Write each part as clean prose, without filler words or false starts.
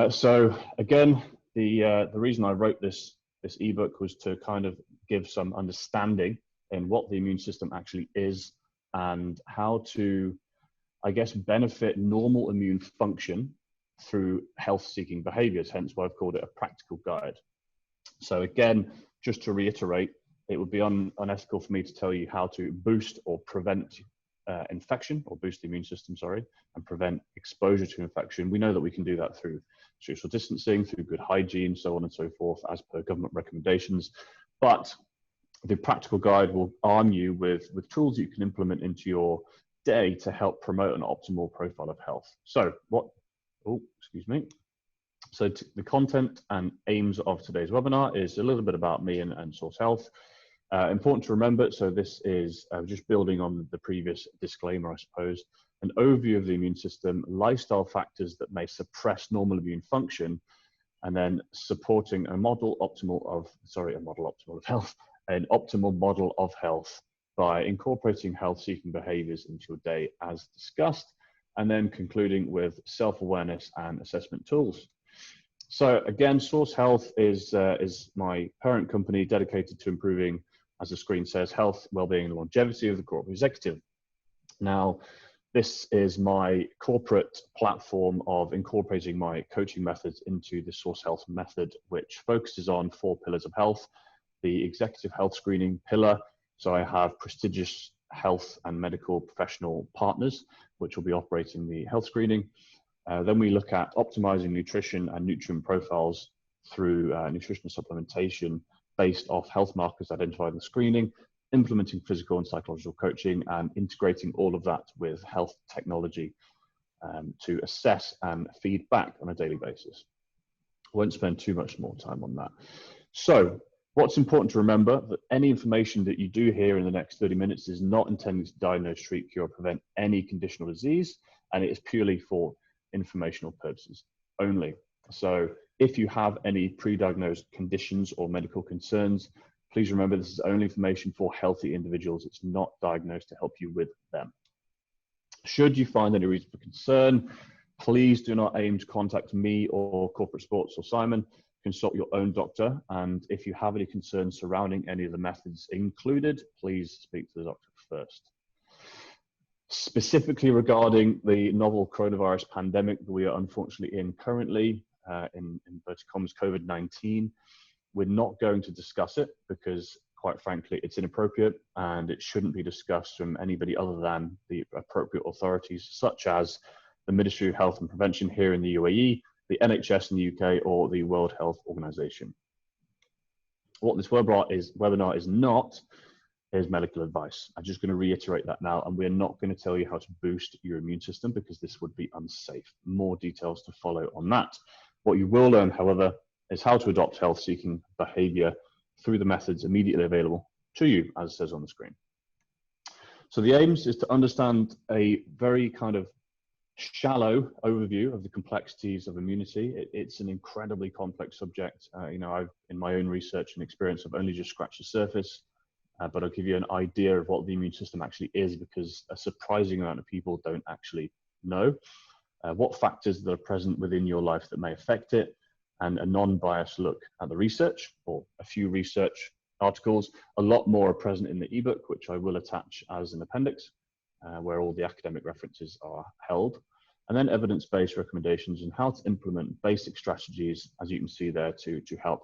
So again, the reason I wrote this ebook was to kind of give some understanding in what the immune system actually is and how to, I guess, benefit normal immune function through health-seeking behaviors, hence why I've called it a practical guide. So again, just to reiterate, it would be unethical for me to tell you how to boost or prevent infection, or boost the immune system, sorry, and prevent exposure to infection. We know that we can do that through social distancing, through good hygiene, so on and so forth, as per government recommendations. But the practical guide will arm you with tools you can implement into your day to help promote an optimal profile of health. So So the content and aims of today's webinar is a little bit about me and Source Health. Important to remember, so this is just building on the previous disclaimer, I suppose, an overview of the immune system, lifestyle factors that may suppress normal immune function, and then supporting an optimal model of health by incorporating health-seeking behaviors into your day as discussed, and then concluding with self-awareness and assessment tools. So again, Source Health is my parent company dedicated to improving, as the screen says, health, well-being, and longevity of the corporate executive. Now, this is my corporate platform of incorporating my coaching methods into the Source Health method, which focuses on 4 pillars of health. The executive health screening pillar. So I have prestigious health and medical professional partners, which will be operating the health screening. Then we look at optimizing nutrition and nutrient profiles through nutritional supplementation based off health markers identified in the screening, implementing physical and psychological coaching, and integrating all of that with health technology to assess and feed back on a daily basis. I won't spend too much more time on that. So what's important to remember, that any information that you do hear in the next 30 minutes is not intended to diagnose, treat, cure, or prevent any condition or disease, and it is purely for informational purposes only. So if you have any pre-diagnosed conditions or medical concerns, please remember this is only information for healthy individuals. It's not diagnosed to help you with them. Should you find any reason for concern, please do not aim to contact me or Corporate Sports or Simon. Consult your own doctor, and if you have any concerns surrounding any of the methods included, please speak to the doctor first. Specifically regarding the novel coronavirus pandemic that we are unfortunately in currently, in inverted commas, COVID-19, we're not going to discuss it because, quite frankly, it's inappropriate and it shouldn't be discussed from anybody other than the appropriate authorities, such as the Ministry of Health and Prevention here in the UAE, the NHS in the UK, or the World Health Organization. What this webinar is not is medical advice. I'm just going to reiterate that now, and we're not going to tell you how to boost your immune system because this would be unsafe. More details to follow on that. What you will learn, however, is how to adopt health-seeking behavior through the methods immediately available to you, as it says on the screen. So the aims is to understand a very kind of shallow overview of the complexities of immunity. It's an incredibly complex subject. You know, I've, in my own research and experience, I've only just scratched the surface, but I'll give you an idea of what the immune system actually is, because a surprising amount of people don't actually know what factors that are present within your life that may affect it, and a non-biased look at the research, or a few research articles. A lot more are present in the ebook, which I will attach as an appendix, where all the academic references are held, and then evidence-based recommendations on how to implement basic strategies, as you can see there, to help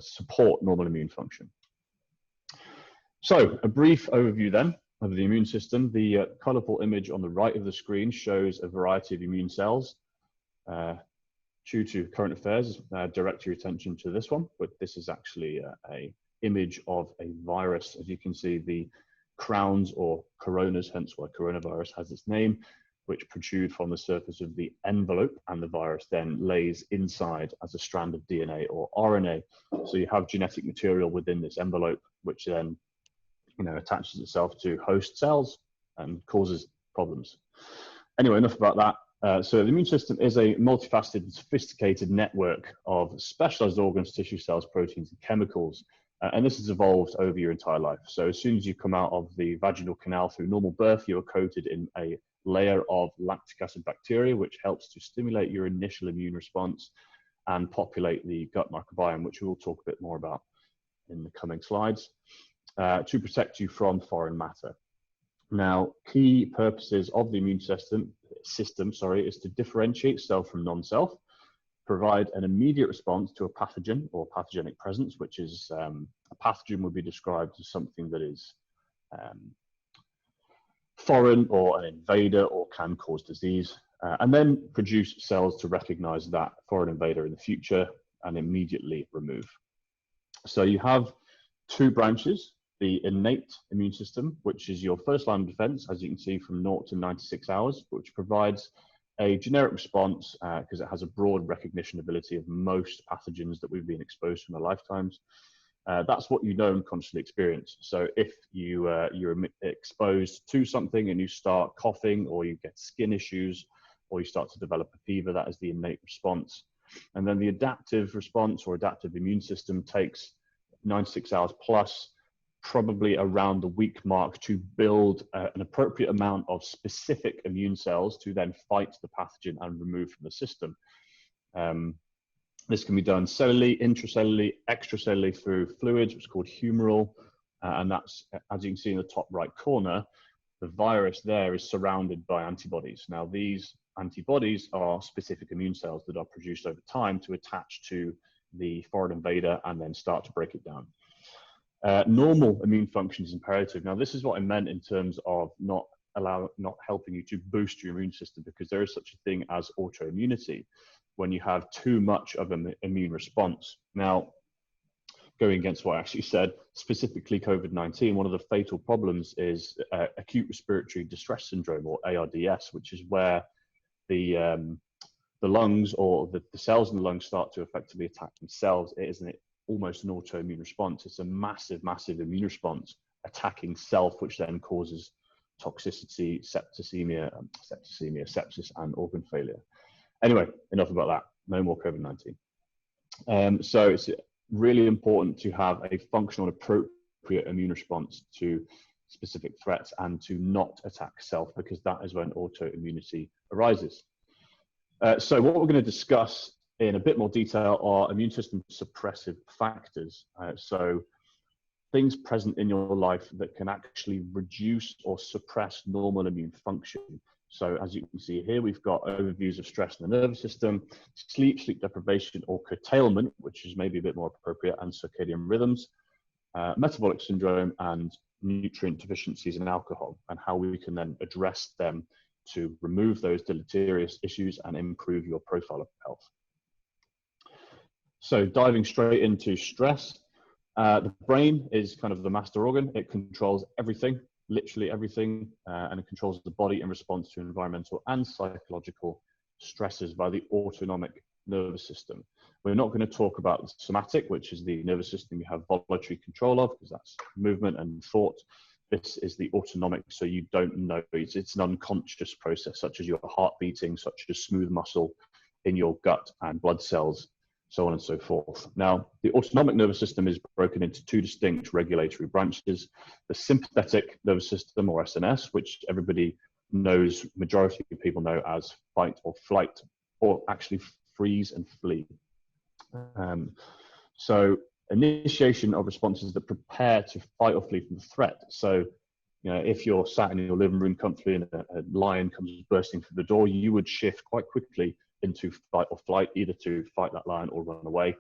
support normal immune function. So a brief overview then of the immune system. The colorful image on the right of the screen shows a variety of immune cells. Due to current affairs, direct your attention to this one, but this is actually a image of a virus. As you can see, the crowns or coronas, hence why coronavirus has its name, which protrude from the surface of the envelope, and the virus then lays inside as a strand of DNA or RNA. So you have genetic material within this envelope, which then, you know, attaches itself to host cells and causes problems. Anyway, enough about that. So the immune system is a multifaceted and sophisticated network of specialized organs, tissue cells, proteins, and chemicals And this has evolved over your entire life. So as soon as you come out of the vaginal canal through normal birth, you are coated in a layer of lactic acid bacteria, which helps to stimulate your initial immune response and populate the gut microbiome, which we will talk a bit more about in the coming slides, to protect you from foreign matter. Now, key purposes of the immune system is to differentiate self from non-self, provide an immediate response to a pathogen or pathogenic presence, which is a pathogen would be described as something that is foreign or an invader or can cause disease, and then produce cells to recognize that foreign invader in the future and immediately remove. So you have two branches, the innate immune system, which is your first line of defense, as you can see, from 0 to 96 hours, which provides a generic response because it has a broad recognition ability of most pathogens that we've been exposed to in our lifetimes. That's what you know and consciously experience. So if you're exposed to something and you start coughing, or you get skin issues, or you start to develop a fever, that is the innate response. And then the adaptive response or adaptive immune system takes 96 hours plus, probably around the week mark, to build an appropriate amount of specific immune cells to then fight the pathogen and remove from the system. This can be done cellularly, intracellularly, extracellularly through fluids, which is called humoral, and that's, as you can see in the top right corner, the virus there is surrounded by antibodies. Now, these antibodies are specific immune cells that are produced over time to attach to the foreign invader and then start to break it down. Normal immune function is imperative. Now, this is what I meant in terms of not helping you to boost your immune system, because there is such a thing as autoimmunity when you have too much of an immune response. Now, going against what I actually said, specifically COVID-19, one of the fatal problems is acute respiratory distress syndrome, or ARDS, which is where the lungs, or the cells in the lungs, start to effectively attack themselves. It is almost an autoimmune response. It's a massive, massive immune response attacking self, which then causes toxicity, septicemia, sepsis, and organ failure. Anyway, enough about that. No more COVID-19. So it's really important to have a functional and appropriate immune response to specific threats and to not attack self, because that is when autoimmunity arises. So what we're going to discuss in a bit more detail are immune system suppressive factors. So things present in your life that can actually reduce or suppress normal immune function. So as you can see here, we've got overviews of stress in the nervous system, sleep deprivation or curtailment, which is maybe a bit more appropriate, and circadian rhythms, metabolic syndrome, and nutrient deficiencies in alcohol, and how we can then address them to remove those deleterious issues and improve your profile of health. So diving straight into stress, the brain is kind of the master organ. It controls everything, literally everything, and it controls the body in response to environmental and psychological stresses by the autonomic nervous system. We're not going to talk about the somatic, which is the nervous system you have voluntary control of, because that's movement and thought. This is the autonomic, so you don't know. It's an unconscious process, such as your heart beating, such as smooth muscle in your gut and blood cells, so on and so forth. Now, the autonomic nervous system is broken into two distinct regulatory branches: the sympathetic nervous system, or SNS, which everybody knows, majority of people know as fight or flight, or actually freeze and flee. So initiation of responses that prepare to fight or flee from the threat. So, you know, if you're sat in your living room comfortably and a lion comes bursting through the door, you would shift quite quickly into fight or flight, either to fight that lion or run away.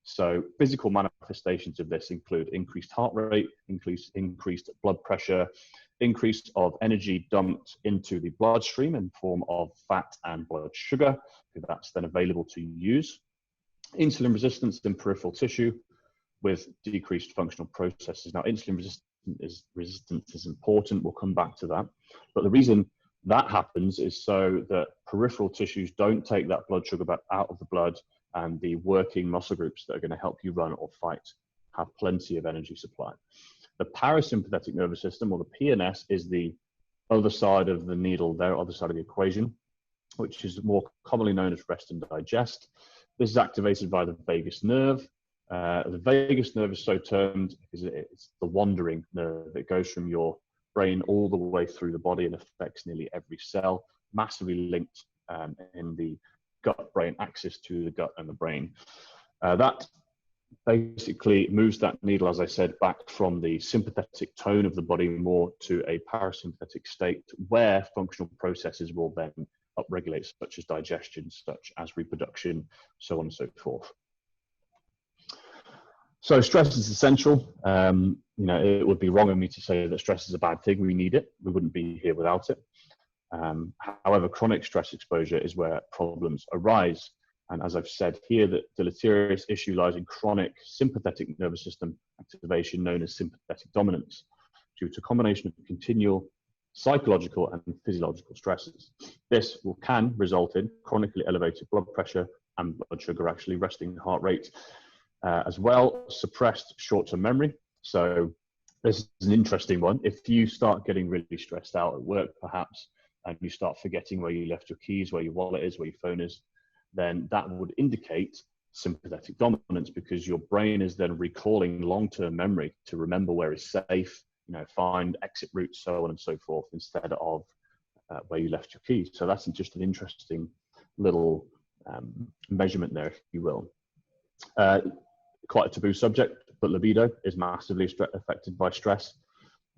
So physical manifestations of this include increased heart rate, increased blood pressure, increase of energy dumped into the bloodstream in form of fat and blood sugar, because that's then available to use. Insulin resistance in peripheral tissue with decreased functional processes. Now, insulin resistance is important. We'll come back to that. But the reason that happens is so that peripheral tissues don't take that blood sugar back out of the blood, and the working muscle groups that are going to help you run or fight have plenty of energy supply. The parasympathetic nervous system, or the PNS, is the other side of the needle there, other side of the equation, which is more commonly known as rest and digest. This is activated by the vagus nerve, The vagus nerve is so termed because it's the wandering nerve. It goes from your brain all the way through the body and affects nearly every cell, massively linked in the gut-brain axis to the gut and the brain. That basically moves that needle, as I said, back from the sympathetic tone of the body more to a parasympathetic state where functional processes will then upregulate, such as digestion, such as reproduction, so on and so forth. So stress is essential. You know, it would be wrong of me to say that stress is a bad thing. We need it. We wouldn't be here without it. However, chronic stress exposure is where problems arise. And as I've said here, the deleterious issue lies in chronic sympathetic nervous system activation known as sympathetic dominance due to a combination of continual psychological and physiological stresses. This can result in chronically elevated blood pressure and blood sugar, actually resting heart rate, as well suppressed short-term memory. So this is an interesting one. If you start getting really stressed out at work, perhaps, and you start forgetting where you left your keys, where your wallet is, where your phone is, then that would indicate sympathetic dominance, because your brain is then recalling long-term memory to remember where is safe, you know, find exit routes, so on and so forth, instead of where you left your keys. So that's just an interesting little measurement there, if you will. Quite a taboo subject, but libido is massively affected by stress.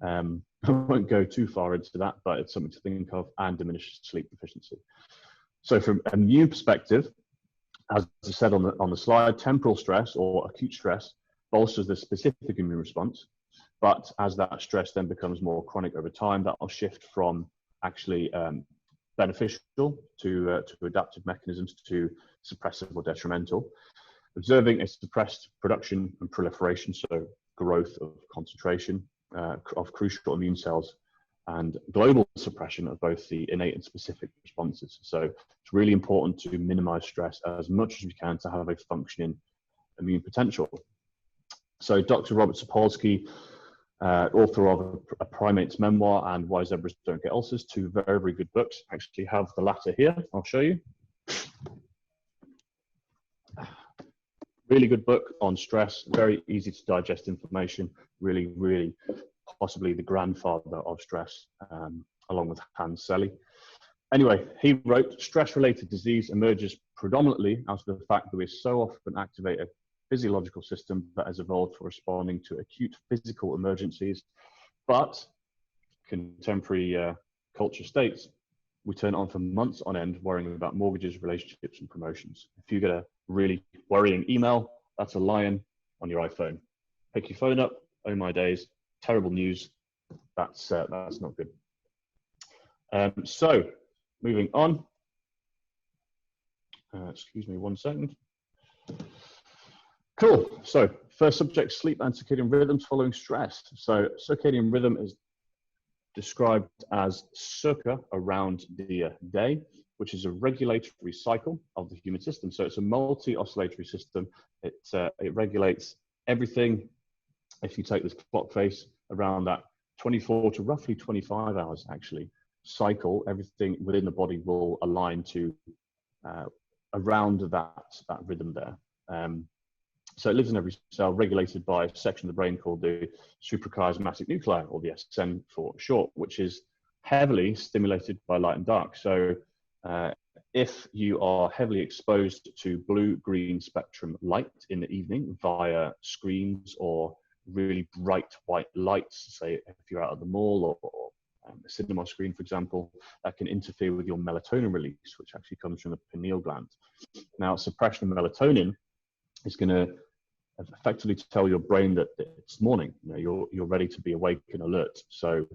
I won't go too far into that, but it's something to think of, and diminished sleep deficiency. So from an immune perspective, as I said on the slide, temporal stress or acute stress bolsters the specific immune response. But as that stress then becomes more chronic over time, that will shift from actually beneficial to adaptive mechanisms to suppressive or detrimental. Observing a suppressed production and proliferation, so growth of concentration of crucial immune cells, and global suppression of both the innate and specific responses. So it's really important to minimize stress as much as we can to have a functioning immune potential. So Dr. Robert Sapolsky, author of A Primate's Memoir and Why Zebras Don't Get Ulcers, two very, very good books. I actually have the latter here. I'll show you. Really good book on stress, very easy to digest information, really, really possibly the grandfather of stress, along with Hans Selye. Anyway, he wrote, stress-related disease emerges predominantly out of the fact that we so often activate a physiological system that has evolved for responding to acute physical emergencies, but contemporary culture states, we turn on for months on end worrying about mortgages, relationships, and promotions. If you get a really worrying email, that's a lion on your iPhone. Pick your phone up, oh my days, terrible news, that's not good. So, moving on, excuse me 1 second. Cool, so first subject, sleep and circadian rhythms following stress. So circadian rhythm is described as circa around the day, which is a regulatory cycle of the human system. So it's a multi-oscillatory system. It regulates everything. If you take this clock face around that 24 to roughly 25 hours actually cycle, everything within the body will align to around that rhythm there. So it lives in every cell, regulated by a section of the brain called the suprachiasmatic nuclei, or the SN for short, which is heavily stimulated by light and dark. So if you are heavily exposed to blue-green spectrum light in the evening via screens or really bright white lights, say if you're out at the mall or a cinema screen, for example, that can interfere with your melatonin release, which actually comes from the pineal gland. Now, suppression of melatonin is going to effectively tell your brain that it's morning. You know, you're ready to be awake and alert. So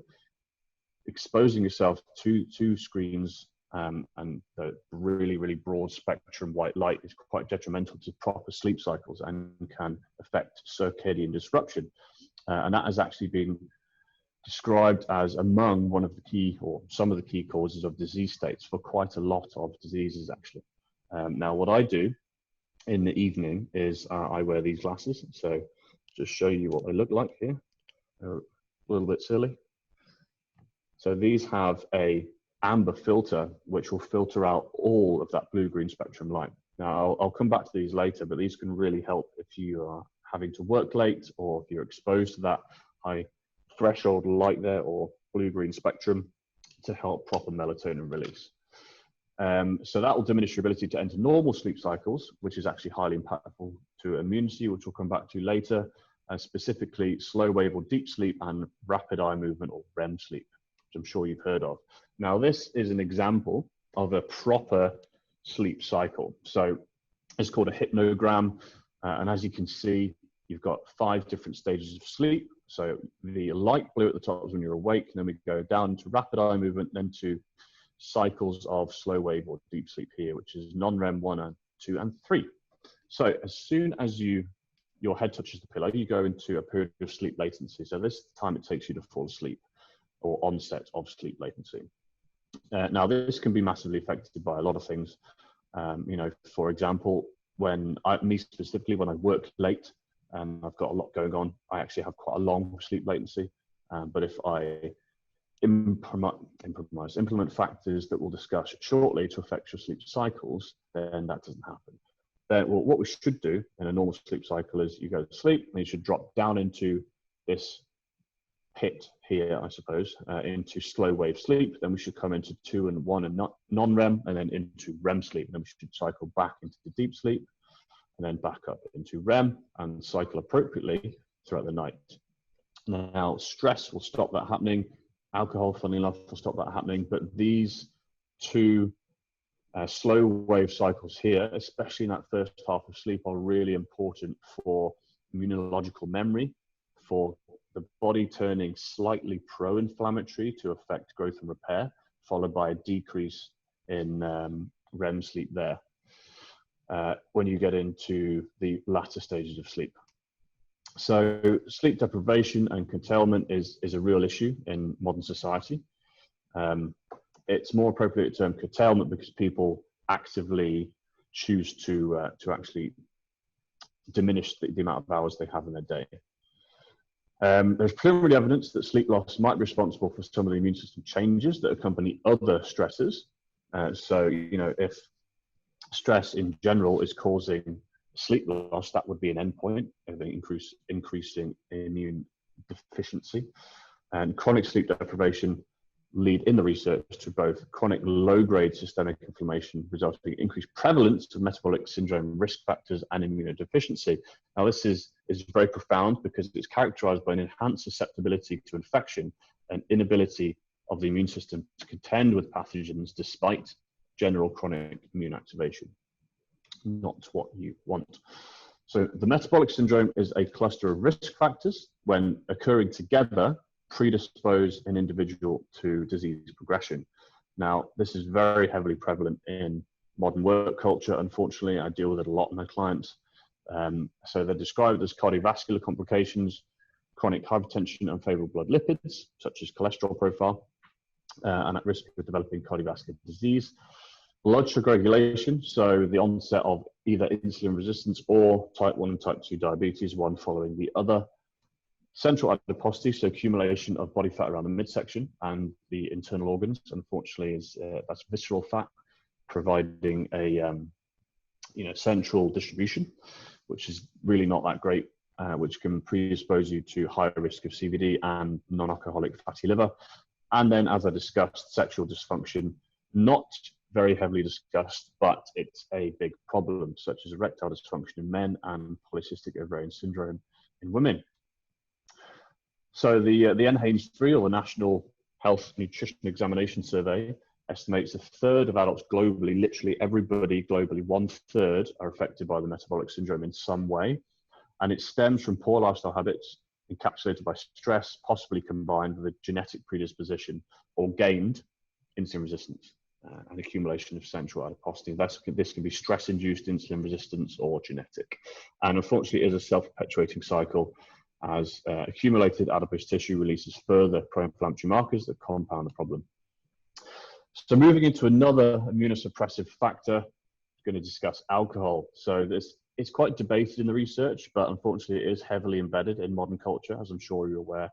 exposing yourself to screens and the really, really broad spectrum white light is quite detrimental to proper sleep cycles and can affect circadian disruption. And that has actually been described as among one of the key, or some of the key causes of disease states for quite a lot of diseases actually. Now what I do in the evening is I wear these glasses. So just show you what they look like here. They're a little bit silly. So these have a amber filter, which will filter out all of that blue-green spectrum light. Now, I'll come back to these later, but these can really help if you are having to work late, or if you're exposed to that high threshold light there, or blue-green spectrum, to help proper melatonin release. So that will diminish your ability to enter normal sleep cycles, which is actually highly impactful to immunity, which we'll come back to later, specifically slow wave or deep sleep and rapid eye movement or REM sleep, which I'm sure you've heard of. Now, this is an example of a proper sleep cycle. So it's called a hypnogram. And as you can see, you've got 5 different stages of sleep. So the light blue at the top is when you're awake, and then we go down to rapid eye movement, then to cycles of slow wave or deep sleep here, which is non-REM 1 and 2 and 3. So as soon as your head touches the pillow, you go into a period of sleep latency. So this time it takes you to fall asleep, or onset of sleep latency. Now, this can be massively affected by a lot of things. You know, for example, me specifically, when I work late and I've got a lot going on, I actually have quite a long sleep latency. But if I implement factors that we'll discuss shortly to affect your sleep cycles, then that doesn't happen. Then, well, what we should do in a normal sleep cycle is you go to sleep, and you should drop down into this pit here, I suppose, into slow wave sleep. Then we should come into 2 and 1 and non-REM, and then into REM sleep. And then we should cycle back into the deep sleep, and then back up into REM, and cycle appropriately throughout the night. Now, stress will stop that happening. Alcohol, funnily enough, will stop that happening. But these 2 slow wave cycles here, especially in that first half of sleep, are really important for immunological memory, for the body turning slightly pro-inflammatory to affect growth and repair, followed by a decrease in REM sleep there when you get into the latter stages of sleep. So sleep deprivation and curtailment is a real issue in modern society. It's more appropriate to term curtailment because people actively choose to actually diminish the amount of hours they have in their day. There's preliminary evidence that sleep loss might be responsible for some of the immune system changes that accompany other stressors. So, you know, if stress in general is causing sleep loss, that would be an endpoint of increasing immune deficiency. And chronic sleep deprivation lead in the research to both chronic low-grade systemic inflammation, resulting in increased prevalence of metabolic syndrome risk factors and immunodeficiency. Now, this is very profound because it's characterized by an enhanced susceptibility to infection and inability of the immune system to contend with pathogens despite general chronic immune activation. Not what you want. So the metabolic syndrome is a cluster of risk factors when occurring together predispose an individual to disease progression. Now, this is very heavily prevalent in modern work culture. Unfortunately, I deal with it a lot in my clients. So they're described as cardiovascular complications, chronic hypertension, unfavorable blood lipids, such as cholesterol profile, and at risk of developing cardiovascular disease. Blood sugar regulation, so the onset of either insulin resistance or type 1 and type 2 diabetes, one following the other. Central adiposity, so accumulation of body fat around the midsection and the internal organs, unfortunately, that's visceral fat, providing a central distribution, which is really not that great, which can predispose you to higher risk of CVD and non-alcoholic fatty liver. And then, as I discussed, sexual dysfunction, not very heavily discussed, but it's a big problem, such as erectile dysfunction in men and polycystic ovarian syndrome in women. So the NHANES-3, or the National Health Nutrition Examination Survey, estimates a third of adults globally, literally everybody globally, 1/3 are affected by the metabolic syndrome in some way. And it stems from poor lifestyle habits encapsulated by stress, possibly combined with a genetic predisposition or gained insulin resistance and accumulation of central adiposity. This can be stress-induced insulin resistance or genetic. And unfortunately, it is a self-perpetuating cycle, as accumulated adipose tissue releases further pro-inflammatory markers that compound the problem. So moving into another immunosuppressive factor, I'm going to discuss alcohol. So it's quite debated in the research, but unfortunately it is heavily embedded in modern culture, as I'm sure you're aware,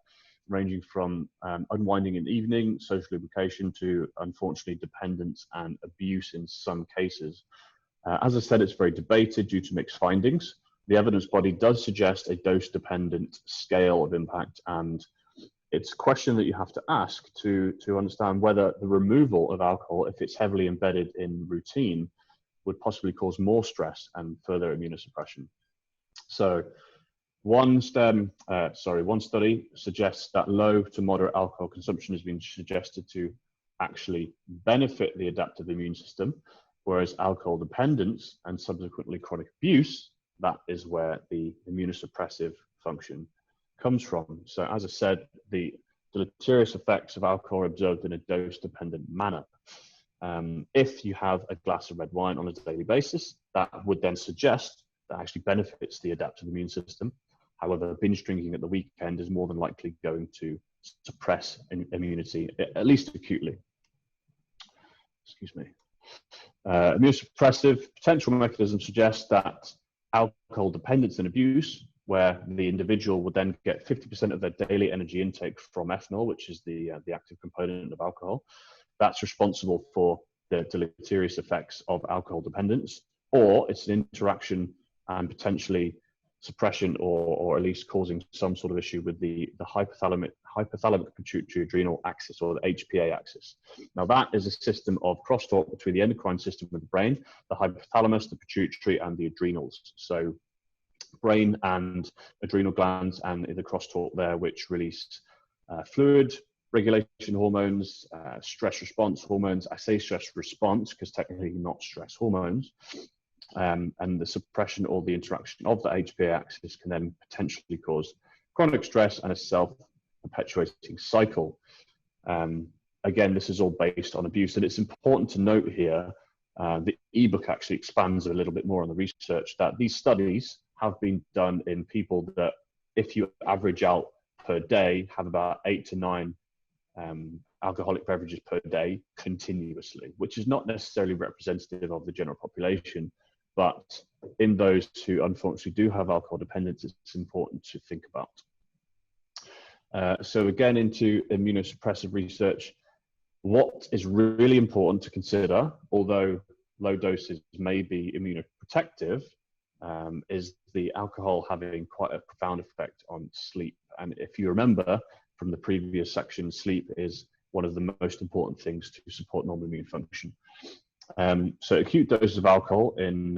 ranging from unwinding in the evening, social lubrication, to unfortunately dependence and abuse in some cases. As I said, it's very debated due to mixed findings. The evidence body does suggest a dose-dependent scale of impact, and it's a question that you have to ask to understand whether the removal of alcohol, if it's heavily embedded in routine, would possibly cause more stress and further immunosuppression. So one study suggests that low to moderate alcohol consumption has been suggested to actually benefit the adaptive immune system, whereas alcohol dependence and subsequently chronic abuse, that is where the immunosuppressive function comes from. So as I said, the deleterious effects of alcohol are observed in a dose-dependent manner. If you have a glass of red wine on a daily basis, that would then suggest that actually benefits the adaptive immune system. However, binge drinking at the weekend is more than likely going to suppress immunity, at least acutely. Excuse me. Immunosuppressive potential mechanisms suggest that alcohol dependence and abuse, where the individual would then get 50% of their daily energy intake from ethanol, which is the active component of alcohol, that's responsible for the deleterious effects of alcohol dependence, or it's an interaction and potentially suppression or at least causing some sort of issue with the hypothalamic pituitary adrenal axis, or the HPA axis. Now that is a system of crosstalk between the endocrine system of the brain, the hypothalamus, the pituitary, and the adrenals. So brain and adrenal glands and the crosstalk there, which release fluid regulation hormones, stress response hormones. I say stress response because technically not stress hormones. And the suppression or the interaction of the HPA axis can then potentially cause chronic stress and a self-perpetuating cycle. Again, this is all based on abuse, and it's important to note here, the ebook actually expands a little bit more on the research, that these studies have been done in people that, if you average out per day, have about 8 to 9 alcoholic beverages per day continuously, which is not necessarily representative of the general population. But in those who unfortunately do have alcohol dependence, it's important to think about. So again, into immunosuppressive research, what is really important to consider, although low doses may be immunoprotective, is the alcohol having quite a profound effect on sleep. And if you remember from the previous section, sleep is one of the most important things to support normal immune function. So acute doses of alcohol in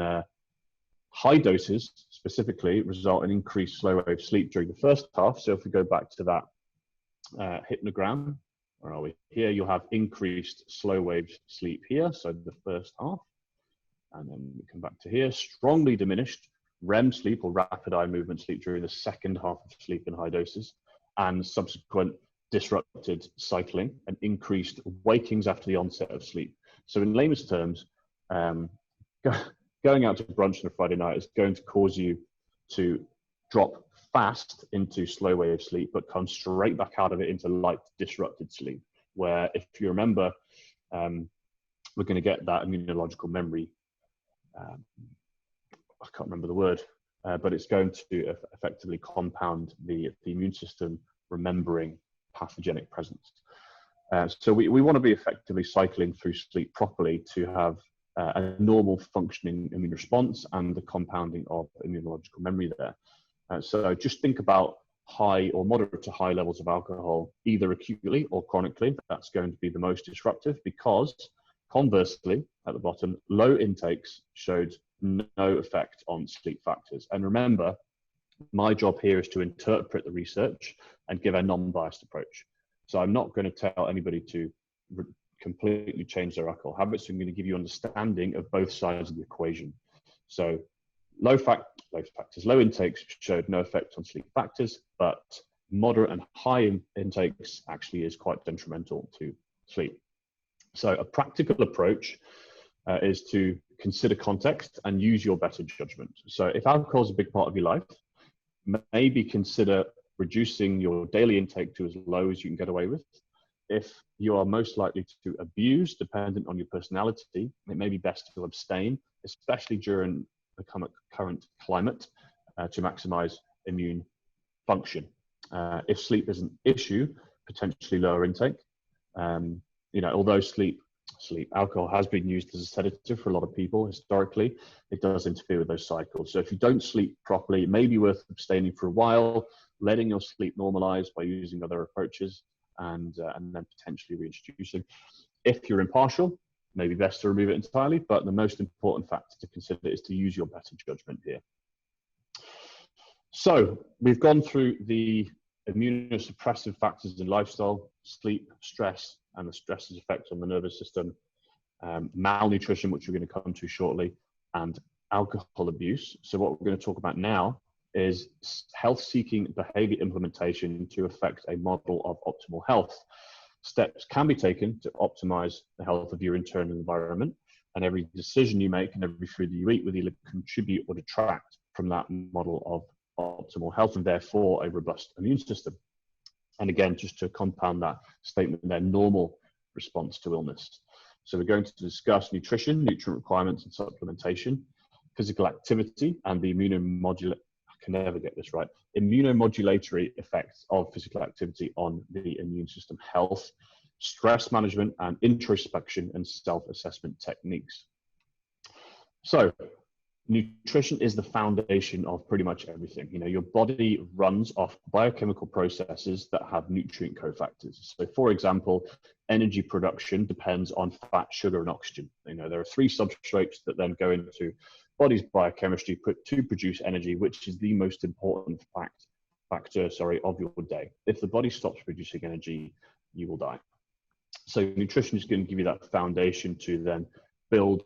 high doses specifically result in increased slow wave sleep during the first half. So if we go back to that hypnogram, where are we? Here you'll have increased slow wave sleep here, so the first half. And then we come back to here, strongly diminished REM sleep, or rapid eye movement sleep, during the second half of sleep in high doses, and subsequent disrupted cycling and increased wakings after the onset of sleep. So in layman's terms, going out to brunch on a Friday night is going to cause you to drop fast into slow wave sleep, but come straight back out of it into light disrupted sleep, where, if you remember, we're going to get that immunological memory. I can't remember the word, but it's going to effectively compound the immune system remembering pathogenic presence. So we want to be effectively cycling through sleep properly to have a normal functioning immune response and the compounding of immunological memory there. So just think about high or moderate to high levels of alcohol, either acutely or chronically. That's going to be the most disruptive, because conversely, at the bottom, low intakes showed no effect on sleep factors. And remember, my job here is to interpret the research and give a non-biased approach. So I'm not going to tell anybody to completely change their alcohol habits. I'm going to give you understanding of both sides of the equation. So low intakes showed no effect on sleep factors, but moderate and high intakes actually is quite detrimental to sleep. So a practical approach is to consider context and use your better judgment. So if alcohol is a big part of your life, maybe consider reducing your daily intake to as low as you can get away with. If you are most likely to abuse, dependent on your personality, it may be best to abstain, especially during the current climate, to maximize immune function. If sleep is an issue, potentially lower intake. Although sleep sleep. Alcohol has been used as a sedative for a lot of people historically. It does interfere with those cycles. So if you don't sleep properly, it may be worth abstaining for a while, letting your sleep normalize by using other approaches, and then potentially reintroducing. If you're impartial, maybe best to remove it entirely, but the most important factor to consider is to use your better judgment here. So we've gone through the immunosuppressive factors in lifestyle, sleep, stress, and the stress's effect on the nervous system, malnutrition, which we're going to come to shortly, and alcohol abuse. So what we're going to talk about now is health-seeking behavior implementation to affect a model of optimal health. Steps can be taken to optimize the health of your internal environment, and every decision you make and every food that you eat will either contribute or detract from that model of optimal health, and therefore a robust immune system. And again, just to compound that statement, their normal response to illness. So we're going to discuss nutrition, nutrient requirements and supplementation, physical activity, and the immunomodulatory effects of physical activity on the immune system health, stress management, and introspection and self-assessment techniques. So nutrition is the foundation of pretty much everything. You know, your body runs off biochemical processes that have nutrient cofactors. So for example, energy production depends on fat, sugar, and oxygen. You know, there are three substrates that then go into body's biochemistry to produce energy, which is the most important factor of your day. If the body stops producing energy, you will die. So nutrition is going to give you that foundation to then build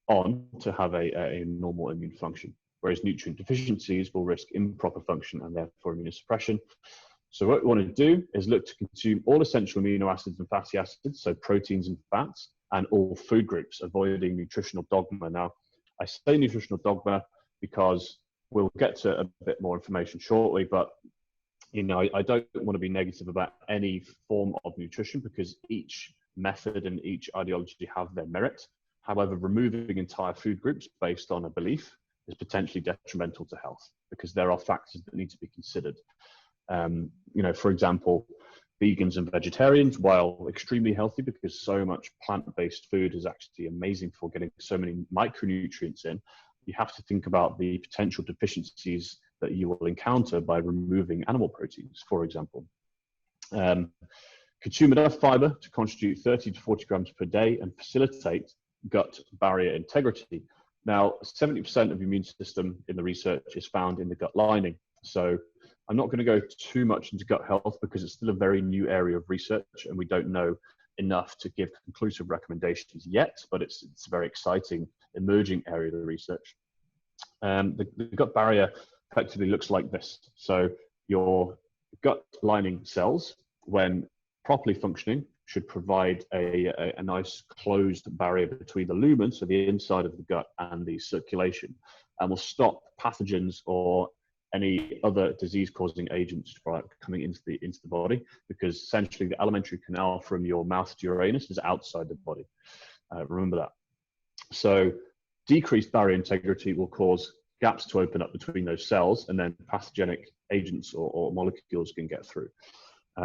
on to have a normal immune function, whereas nutrient deficiencies will risk improper function and therefore immunosuppression. So what we want to do is look to consume all essential amino acids and fatty acids, so proteins and fats, and all food groups, avoiding nutritional dogma. Now, I say nutritional dogma because we'll get to a bit more information shortly, but you know, I don't want to be negative about any form of nutrition because each method and each ideology have their merit. However, removing entire food groups based on a belief is potentially detrimental to health because there are factors that need to be considered. You know, for example, vegans and vegetarians, while extremely healthy because so much plant-based food is actually amazing for getting so many micronutrients in, you have to think about the potential deficiencies that you will encounter by removing animal proteins, for example. Consume enough fiber to constitute 30 to 40 grams per day and facilitate gut barrier integrity. Now, 70% of the immune system in the research is found in the gut lining. So I'm not going to go too much into gut health because it's still a very new area of research and we don't know enough to give conclusive recommendations yet, but it's a very exciting emerging area of the research. The gut barrier effectively looks like this. So your gut lining cells, when properly functioning, should provide a nice closed barrier between the lumen, so the inside of the gut, and the circulation, and will stop pathogens or any other disease-causing agents from coming into the body, because essentially the alimentary canal from your mouth to your anus is outside the body. Remember that. So decreased barrier integrity will cause gaps to open up between those cells, and then pathogenic agents or molecules can get through.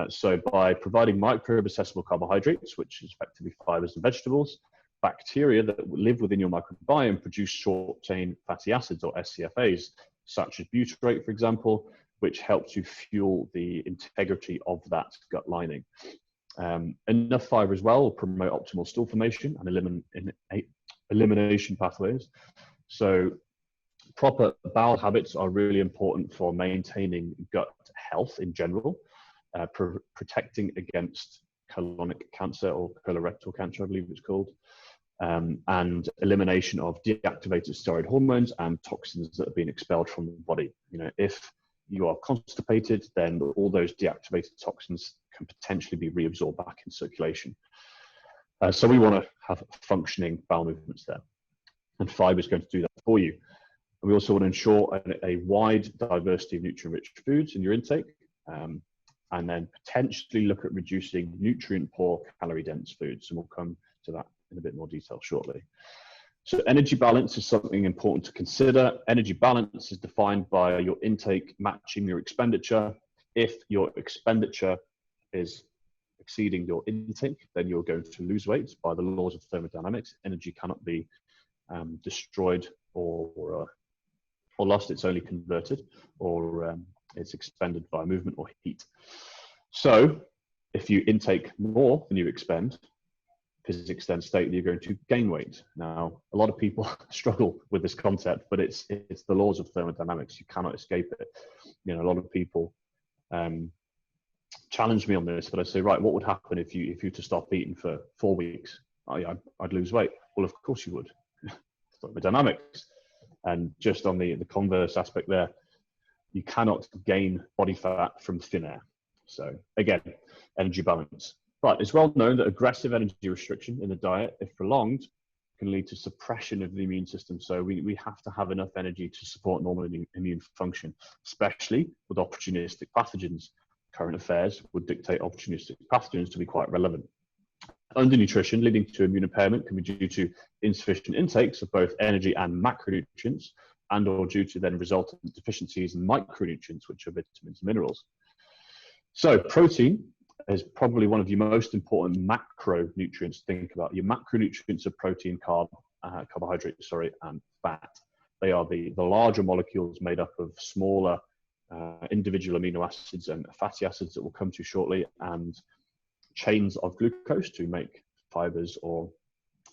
So by providing microbe-accessible carbohydrates, which is effectively fibers and vegetables, bacteria that live within your microbiome produce short-chain fatty acids, or SCFAs, such as butyrate, for example, which helps to fuel the integrity of that gut lining. Enough fiber as well will promote optimal stool formation and elimination pathways. So proper bowel habits are really important for maintaining gut health in general, protecting against colonic cancer, or colorectal cancer, I believe it's called, and elimination of deactivated steroid hormones and toxins that have been expelled from the body. You know, if you are constipated, then all those deactivated toxins can potentially be reabsorbed back in circulation. So we want to have functioning bowel movements there, and fiber is going to do that for you. And we also want to ensure a wide diversity of nutrient-rich foods in your intake, and then potentially look at reducing nutrient-poor, calorie-dense foods. And we'll come to that in a bit more detail shortly. So energy balance is something important to consider. Energy balance is defined by your intake matching your expenditure. If your expenditure is exceeding your intake, then you're going to lose weight by the laws of thermodynamics. Energy cannot be destroyed or lost. It's only converted, or it's expended by movement or heat. So if you intake more than you expend, physics then state that you're going to gain weight. Now, a lot of people struggle with this concept, but it's the laws of thermodynamics. You cannot escape it. You know, a lot of people challenge me on this, but I say, right, what would happen if you were to stop eating for 4 weeks? I'd lose weight. Well, of course you would. Thermodynamics. And just on the converse aspect there, you cannot gain body fat from thin air. So again, energy balance. But it's well known that aggressive energy restriction in the diet, if prolonged, can lead to suppression of the immune system. So we have to have enough energy to support normal immune function, especially with opportunistic pathogens. Current affairs would dictate opportunistic pathogens to be quite relevant. Undernutrition leading to immune impairment can be due to insufficient intakes of both energy and macronutrients, and or due to then resultant deficiencies in micronutrients, which are vitamins and minerals. So protein is probably one of your most important macronutrients to think about. Your macronutrients are protein, carbohydrates, and fat. They are the larger molecules made up of smaller individual amino acids and fatty acids that we'll come to shortly, and chains of glucose to make fibers or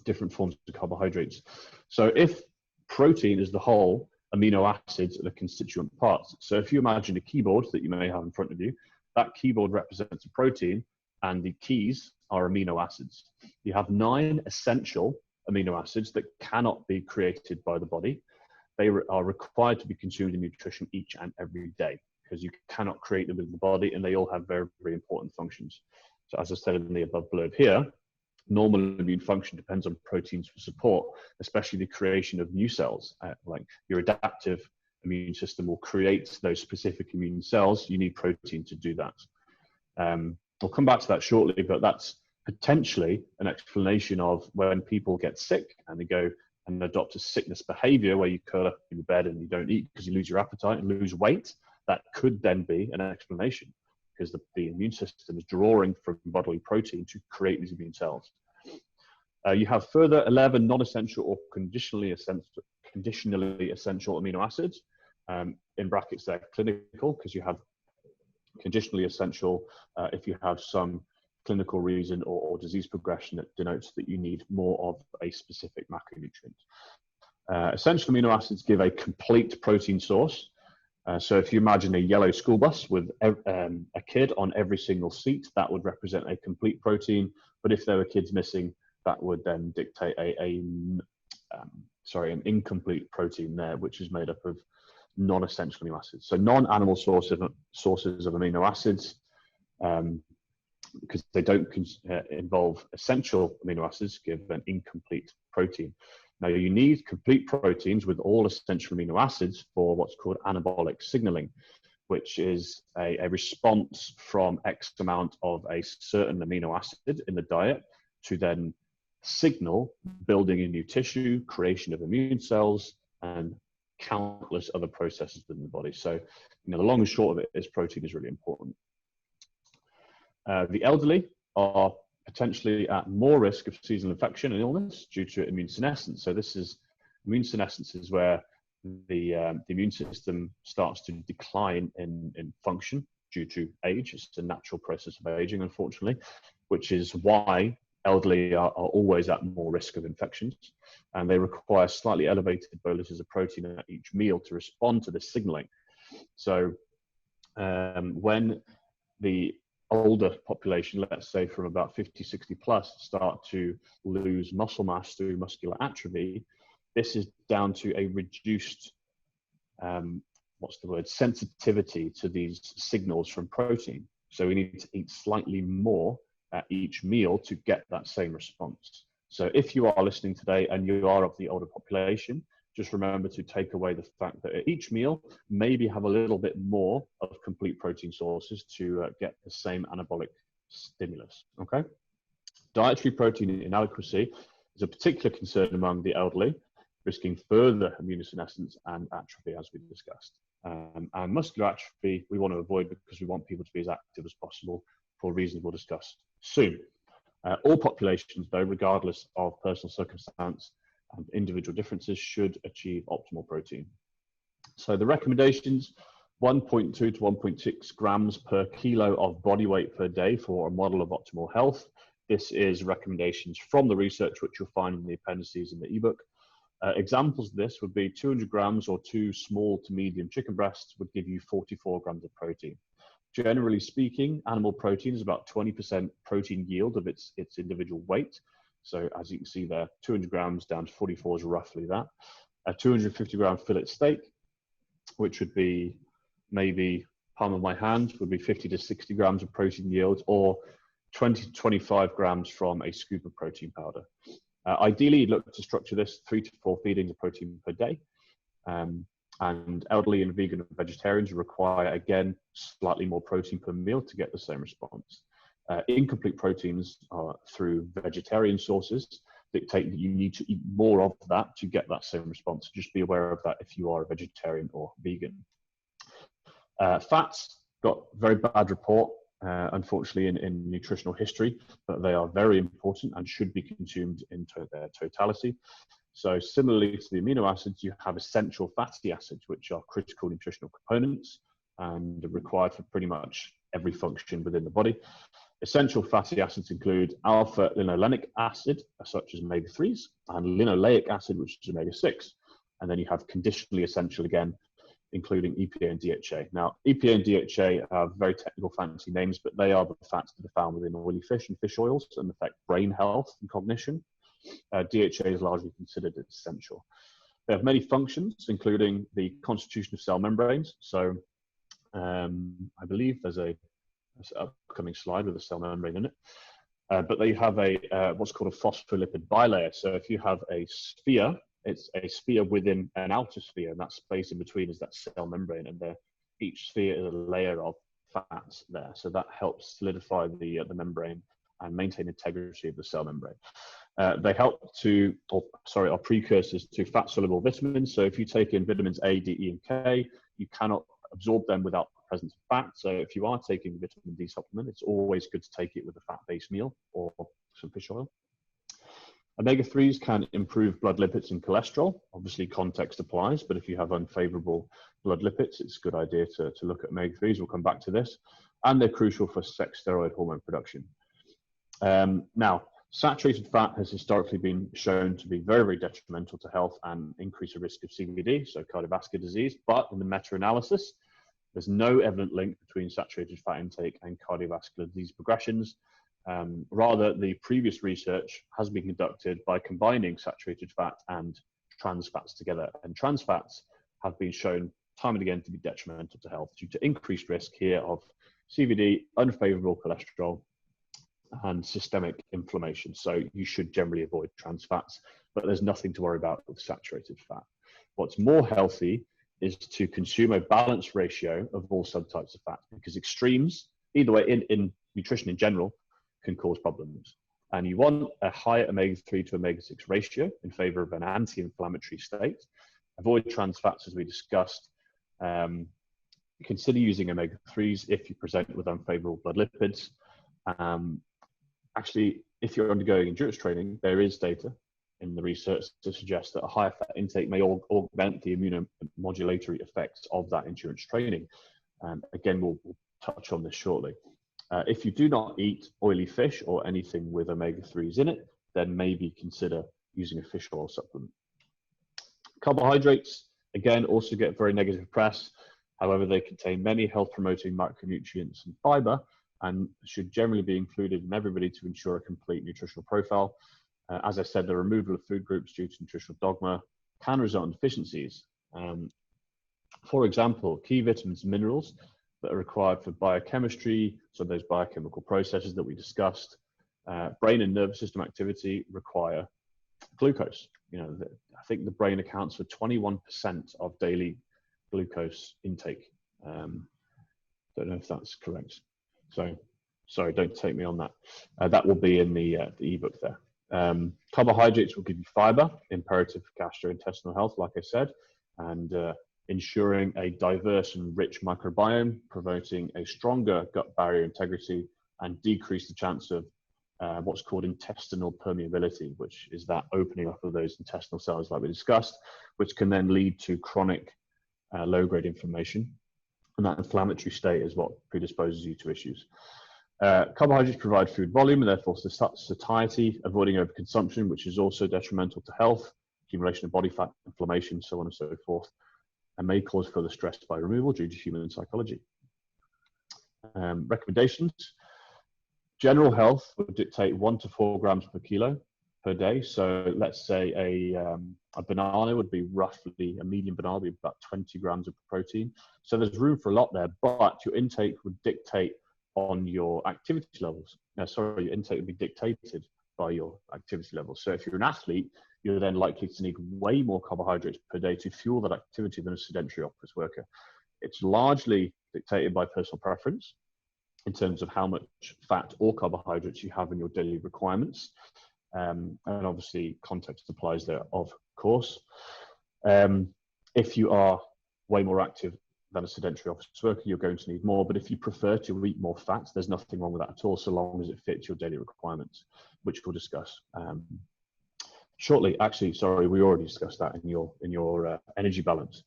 different forms of carbohydrates. So if protein is the whole, amino acids are the constituent parts. So if you imagine a keyboard that you may have in front of you, that keyboard represents a protein, and the keys are amino acids. You have 9 essential amino acids that cannot be created by the body. They are required to be consumed in nutrition each and every day, because you cannot create them in the body, and they all have very, very important functions. So as I said in the above blurb here, normal immune function depends on proteins for support, especially the creation of new cells. Like your adaptive immune system will create those specific immune cells. You need protein to do that. I'll come back to that shortly, but that's potentially an explanation of when people get sick and they go and adopt a sickness behavior where you curl up in your bed and you don't eat because you lose your appetite and lose weight. That could then be an explanation, because the immune system is drawing from bodily protein to create these immune cells. You have further 11 non-essential or conditionally essential amino acids. In brackets, they're clinical, because you have conditionally essential if you have some clinical reason or disease progression that denotes that you need more of a specific macronutrient. Essential amino acids give a complete protein source. So if you imagine a yellow school bus with a kid on every single seat, that would represent a complete protein. But if there were kids missing, that would then dictate an incomplete protein there, which is made up of non-essential amino acids. So non-animal sources of amino acids, because they don't involve essential amino acids, give an incomplete protein. Now, you need complete proteins with all essential amino acids for what's called anabolic signaling, which is a response from X amount of a certain amino acid in the diet to then signal building in new tissue, creation of immune cells, and countless other processes within the body. So, the long and short of it is protein is really important. The elderly are potentially at more risk of seasonal infection and illness due to immune senescence. So immune senescence is where the immune system starts to decline in function due to age. It's a natural process of aging, unfortunately, which is why elderly are always at more risk of infections, and they require slightly elevated boluses of protein at each meal to respond to this signaling. So when the older population, let's say from about 50, 60 plus, start to lose muscle mass through muscular atrophy, this is down to a reduced, sensitivity to these signals from protein. So we need to eat slightly more at each meal to get that same response. So if you are listening today and you are of the older population, just remember to take away the fact that at each meal, maybe have a little bit more of complete protein sources to get the same anabolic stimulus, okay? Dietary protein inadequacy is a particular concern among the elderly, risking further immunosenescence and atrophy, as we discussed. And muscular atrophy, we want to avoid because we want people to be as active as possible for reasons we'll discuss soon. All populations, though, regardless of personal circumstance and individual differences, should achieve optimal protein. So the recommendations: 1.2 to 1.6 grams per kilo of body weight per day for a model of optimal health. This is recommendations from the research, which you'll find in the appendices in the ebook. Examples of this would be 200 grams or 2 small to medium chicken breasts would give you 44 grams of protein. Generally speaking, animal protein is about 20% protein yield of its individual weight. So as you can see there, 200 grams down to 44 is roughly that. A 250 gram fillet steak, which would be maybe palm of my hand, would be 50 to 60 grams of protein yield, or 20 to 25 grams from a scoop of protein powder. Ideally, you'd look to structure this 3 to 4 feedings of protein per day. And elderly and vegan and vegetarians require, again, slightly more protein per meal to get the same response. Incomplete proteins through vegetarian sources dictate that you need to eat more of that to get that same response. Just be aware of that if you are a vegetarian or vegan. Fats got very bad report, unfortunately, in nutritional history, but they are very important and should be consumed in their totality. So similarly to the amino acids, you have essential fatty acids, which are critical nutritional components and are required for pretty much every function within the body. Essential fatty acids include alpha linolenic acid, such as omega-3s, and linoleic acid, which is omega-6. And then you have conditionally essential again, including EPA and DHA. Now, EPA and DHA are very technical, fancy names, but they are the fats that are found within oily fish and fish oils and affect brain health and cognition. DHA is largely considered essential. They have many functions, including the constitution of cell membranes. So I believe there's an upcoming slide with a cell membrane in it. But they have what's called a phospholipid bilayer. So if you have a sphere, it's a sphere within an outer sphere, and that space in between is that cell membrane, and each sphere is a layer of fats there. So that helps solidify the membrane and maintain integrity of the cell membrane. They help are precursors to fat-soluble vitamins. So if you take in vitamins A, D, E, and K, you cannot absorb them without the presence of fat. So if you are taking vitamin D supplement, it's always good to take it with a fat-based meal or some fish oil. Omega-3s can improve blood lipids and cholesterol. Obviously, context applies, but if you have unfavorable blood lipids, it's a good idea to look at omega-3s. We'll come back to this. And they're crucial for sex steroid hormone production. Now, saturated fat has historically been shown to be very, very detrimental to health and increase the risk of CVD, so cardiovascular disease. But in the meta-analysis, there's no evident link between saturated fat intake and cardiovascular disease progressions. Rather, the previous research has been conducted by combining saturated fat and trans fats together. And trans fats have been shown time and again to be detrimental to health due to increased risk here of CVD, unfavorable cholesterol, and systemic inflammation. So you should generally avoid trans fats, but there's nothing to worry about with saturated fat. What's more healthy is to consume a balanced ratio of all subtypes of fat, because extremes, either way in nutrition in general, can cause problems. And you want a higher omega-3 to omega-6 ratio in favor of an anti-inflammatory state. Avoid trans fats, as we discussed. Consider using omega-3s if you present with unfavorable blood lipids. Actually, if you're undergoing endurance training, there is data in the research to suggest that a higher fat intake may augment the immunomodulatory effects of that endurance training. Again, we'll touch on this shortly. If you do not eat oily fish or anything with omega-3s in it, then maybe consider using a fish oil supplement. Carbohydrates, again, also get very negative press. However, they contain many health-promoting micronutrients and fiber, and should generally be included in everybody to ensure a complete nutritional profile. As I said, the removal of food groups due to nutritional dogma can result in deficiencies. For example, key vitamins and minerals that are required for biochemistry, so those biochemical processes that we discussed, brain and nervous system activity require glucose. I think the brain accounts for 21% of daily glucose intake. Don't know if that's correct. So, sorry, don't take me on that. That will be in the ebook there. Carbohydrates will give you fiber, imperative for gastrointestinal health, like I said, and ensuring a diverse and rich microbiome, promoting a stronger gut barrier integrity and decrease the chance of what's called intestinal permeability, which is that opening up of those intestinal cells like we discussed, which can then lead to chronic low-grade inflammation. And that inflammatory state is what predisposes you to issues. Carbohydrates provide food volume and therefore satiety, avoiding overconsumption, which is also detrimental to health, accumulation of body fat, inflammation, so on and so forth, and may cause further stress by removal due to human psychology. Recommendations. General health would dictate 1 to 4 grams per kilo per day. So let's say a banana would be roughly, a medium banana would be about 20 grams of protein. So there's room for a lot there, but your intake would dictate on your activity levels. Your intake would be dictated by your activity levels. So if you're an athlete, you're then likely to need way more carbohydrates per day to fuel that activity than a sedentary office worker. It's largely dictated by personal preference in terms of how much fat or carbohydrates you have in your daily requirements. And obviously context applies there, of course. If you are way more active than a sedentary office worker, you're going to need more. But if you prefer to eat more fat, there's nothing wrong with that at all, so long as it fits your daily requirements, which we'll discuss shortly. Actually, sorry, we already discussed that in your energy balance.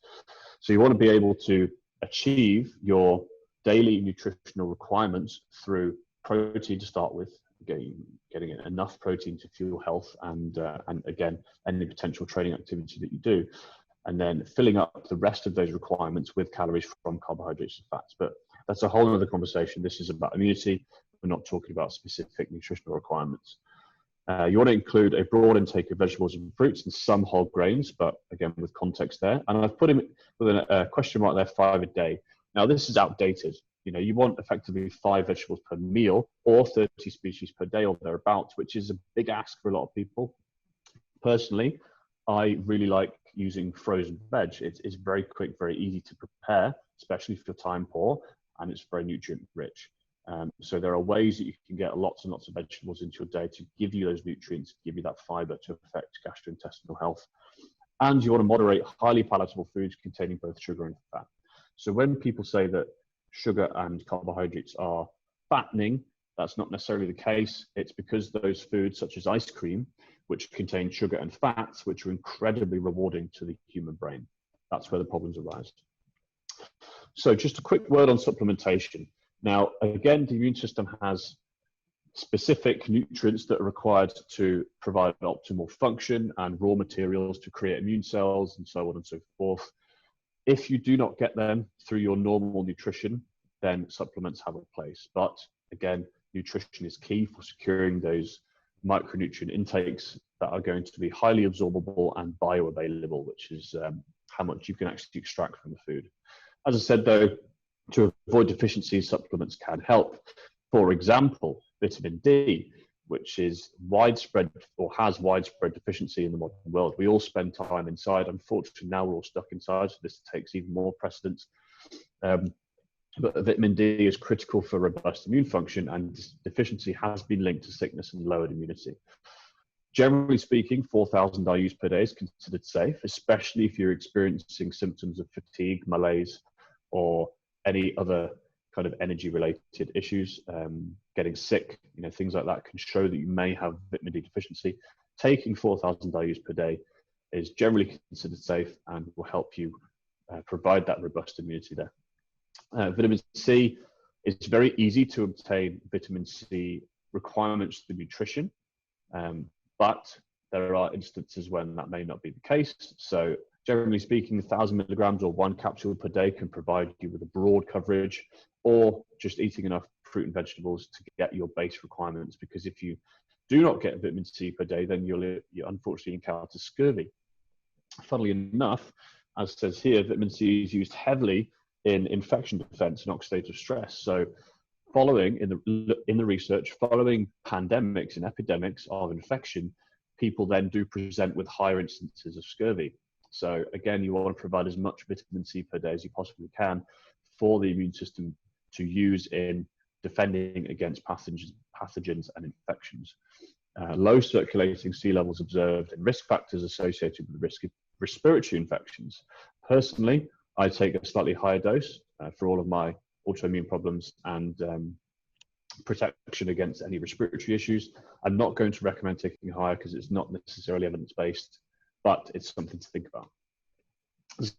So you want to be able to achieve your daily nutritional requirements through protein to start with, getting enough protein to fuel health and again, any potential training activity that you do, and then filling up the rest of those requirements with calories from carbohydrates and fats. But that's a whole other conversation. This is about immunity. We're not talking about specific nutritional requirements. You want to include a broad intake of vegetables and fruits and some whole grains, but again, with context there. And I've put him with a question mark there, 5 a day. Now, this is outdated. You want effectively 5 vegetables per meal or 30 species per day or thereabouts, which is a big ask for a lot of people. Personally, I really like using frozen veg. It's very quick, very easy to prepare, especially if you're time poor, and it's very nutrient rich. So there are ways that you can get lots and lots of vegetables into your day to give you those nutrients, give you that fiber to affect gastrointestinal health. And you want to moderate highly palatable foods containing both sugar and fat. So when people say that sugar and carbohydrates are fattening, that's not necessarily the case. It's because those foods such as ice cream, which contain sugar and fats, which are incredibly rewarding to the human brain. That's where the problems arise. So just a quick word on supplementation. Now, again, the immune system has specific nutrients that are required to provide optimal function and raw materials to create immune cells and so on and so forth. If you do not get them through your normal nutrition, then supplements have a place. But again, nutrition is key for securing those micronutrient intakes that are going to be highly absorbable and bioavailable, which is how much you can actually extract from the food. As I said, though, to avoid deficiencies, supplements can help. For example, vitamin D, which is widespread or has widespread deficiency in the modern world. We all spend time inside. Unfortunately, now we're all stuck inside, so this takes even more precedence. But vitamin D is critical for robust immune function, and deficiency has been linked to sickness and lowered immunity. Generally speaking, 4,000 IUs per day is considered safe, especially if you're experiencing symptoms of fatigue, malaise, or any other kind of energy-related issues. Getting sick, things like that can show that you may have vitamin D deficiency. Taking 4,000 IUs per day is generally considered safe and will help you provide that robust immunity there. Vitamin C, it's very easy to obtain vitamin C requirements through nutrition, but there are instances when that may not be the case. So generally speaking, 1,000 milligrams or 1 capsule per day can provide you with a broad coverage, or just eating enough fruit and vegetables to get your base requirements. Because if you do not get vitamin C per day, then you'll unfortunately encounter scurvy. Funnily enough, as it says here, vitamin C is used heavily in infection defense and oxidative stress. So following in the research, following pandemics and epidemics of infection, people then do present with higher instances of scurvy. So again, you want to provide as much vitamin C per day as you possibly can for the immune system to use in defending against pathogens and infections. Low circulating C levels observed and risk factors associated with the risk of respiratory infections. Personally, I take a slightly higher dose for all of my autoimmune problems and protection against any respiratory issues. I'm not going to recommend taking higher because it's not necessarily evidence-based, but it's something to think about.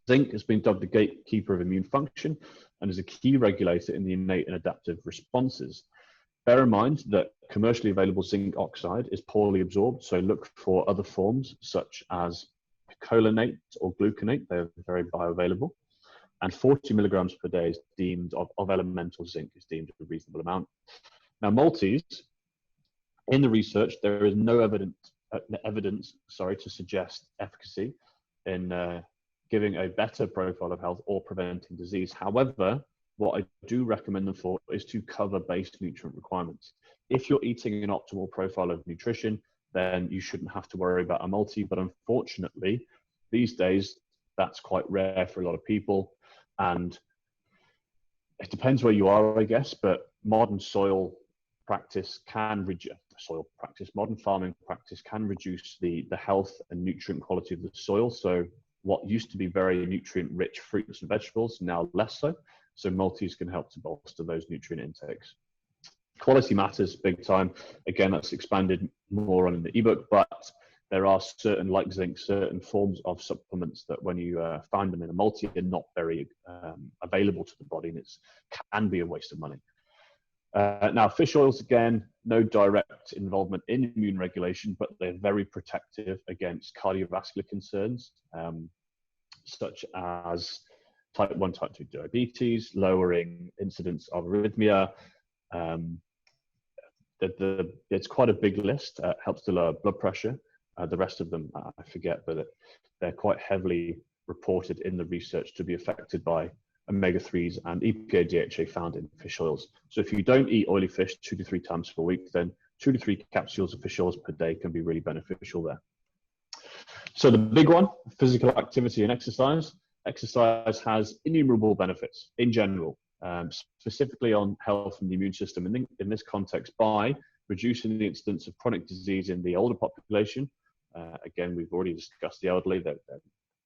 Zinc has been dubbed the gatekeeper of immune function and is a key regulator in the innate and adaptive responses. Bear in mind that commercially available zinc oxide is poorly absorbed, so look for other forms such as picolinate or gluconate. They're very bioavailable. And 40 milligrams per day is deemed of elemental zinc is deemed a reasonable amount. Now, multis, in the research, there is no evidence to suggest efficacy in giving a better profile of health or preventing disease. However, what I do recommend them for is to cover base nutrient requirements. If you're eating an optimal profile of nutrition, then you shouldn't have to worry about a multi, but unfortunately, these days, that's quite rare for a lot of people. And it depends where you are, I guess, but modern soil practice can reduce modern farming practice can reduce the health and nutrient quality of the soil. So what used to be very nutrient rich fruits and vegetables, now less so. So multis can help to bolster those nutrient intakes. Quality matters big time. Again, that's expanded more on in the ebook, but there are certain, like zinc, certain forms of supplements that when you find them in a multi, they're not very available to the body, and it can be a waste of money. Now, fish oils, again, no direct involvement in immune regulation, but they're very protective against cardiovascular concerns, such as type 1, type 2 diabetes, lowering incidence of arrhythmia. It's quite a big list. Helps to lower blood pressure. The rest of them, I forget, but they're quite heavily reported in the research to be affected by omega-3s and EPA DHA found in fish oils. So if you don't eat oily fish 2 to 3 times per week, then 2 to 3 capsules of fish oils per day can be really beneficial there. So the big one, physical activity and exercise. Exercise has innumerable benefits in general, specifically on health and the immune system. And in this context, by reducing the incidence of chronic disease in the older population. Again, we've already discussed the elderly. They're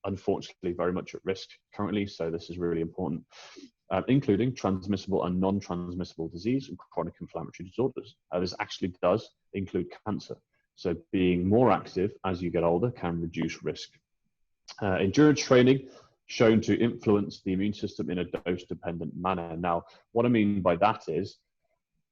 unfortunately very much at risk currently, so this is really important, including transmissible and non-transmissible disease and chronic inflammatory disorders. This actually does include cancer. So being more active as you get older can reduce risk. Endurance training shown to influence the immune system in a dose-dependent manner. Now, what I mean by that is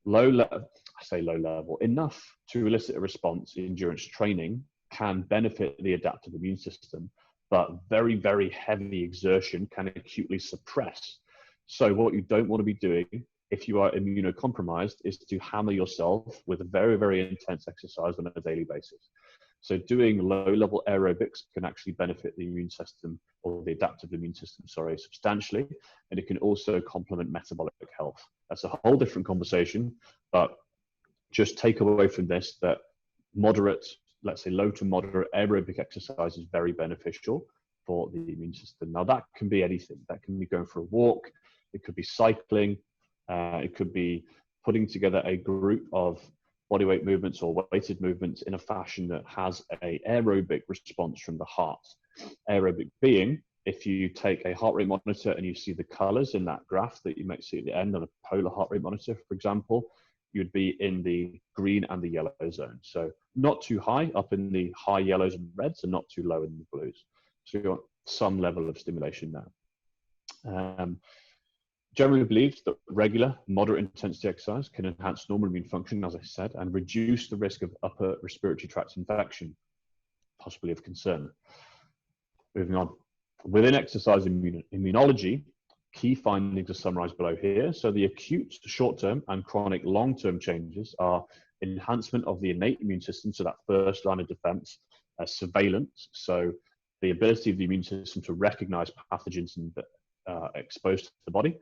low level, enough to elicit a response. Endurance training can benefit the adaptive immune system, but very, very heavy exertion can acutely suppress. So what you don't want to be doing if you are immunocompromised is to hammer yourself with a very, very intense exercise on a daily basis. So doing low-level aerobics can actually benefit the immune system, or the adaptive immune system, sorry, substantially, and it can also complement metabolic health. That's a whole different conversation, but just take away from this that moderate, let's say low to moderate aerobic exercise is very beneficial for the immune system. Now that can be anything. That can be going for a walk, it could be cycling, it could be putting together a group of bodyweight movements or weighted movements in a fashion that has an aerobic response from the heart. Aerobic being, if you take a heart rate monitor and you see the colors in that graph that you might see at the end on a polar heart rate monitor, for example, you'd be in the green and the yellow zone. So not too high up in the high yellows and reds and not too low in the blues. So you want some level of stimulation now. Generally believed that regular, moderate intensity exercise can enhance normal immune function, as I said, and reduce the risk of upper respiratory tract infection, possibly of concern. Moving on. Within exercise immunology, key findings are summarized below here. So the acute short-term and chronic long-term changes are enhancement of the innate immune system, so that first line of defense, surveillance, so the ability of the immune system to recognize pathogens and exposed to the body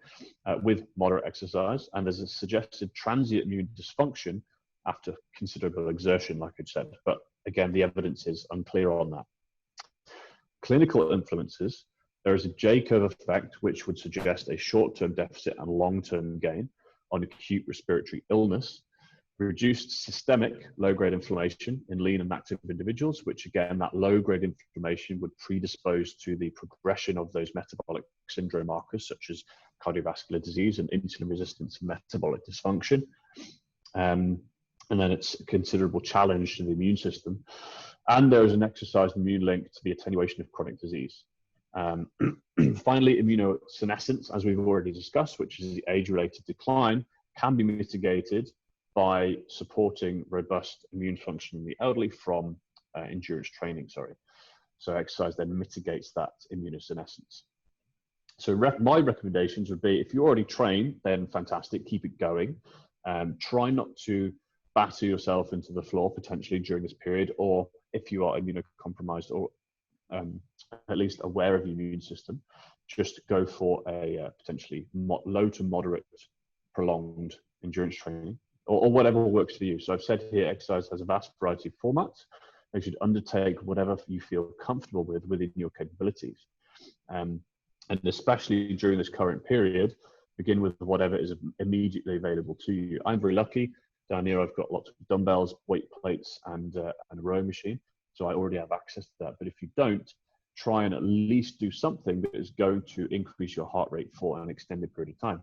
with moderate exercise, and there's a suggested transient immune dysfunction after considerable exertion, like I said, but again, the evidence is unclear on that. Clinical influences, there is a J-curve effect, which would suggest a short-term deficit and long-term gain on acute respiratory illness, reduced systemic low-grade inflammation in lean and active individuals, which again, that low-grade inflammation would predispose to the progression of those metabolic syndrome markers, such as cardiovascular disease and insulin resistance and metabolic dysfunction. And then it's a considerable challenge to the immune system. And there is an exercise immune link to the attenuation of chronic disease. Finally, immunosenescence, as we've already discussed, which is the age-related decline, can be mitigated by supporting robust immune function in the elderly from endurance training, So exercise then mitigates that immunosenescence. So my recommendations would be, if you already train, then fantastic, keep it going. Try not to batter yourself into the floor potentially during this period, or if you are immunocompromised or at least aware of the immune system, just go for a potentially low to moderate prolonged endurance training, or whatever works for you. So I've said here, exercise has a vast variety of formats. You should undertake whatever you feel comfortable with within your capabilities. And especially during this current period, begin with whatever is immediately available to you. I'm very lucky. Down here, I've got lots of dumbbells, weight plates, and a rowing machine. So I already have access to that. But if you don't, try and at least do something that is going to increase your heart rate for an extended period of time.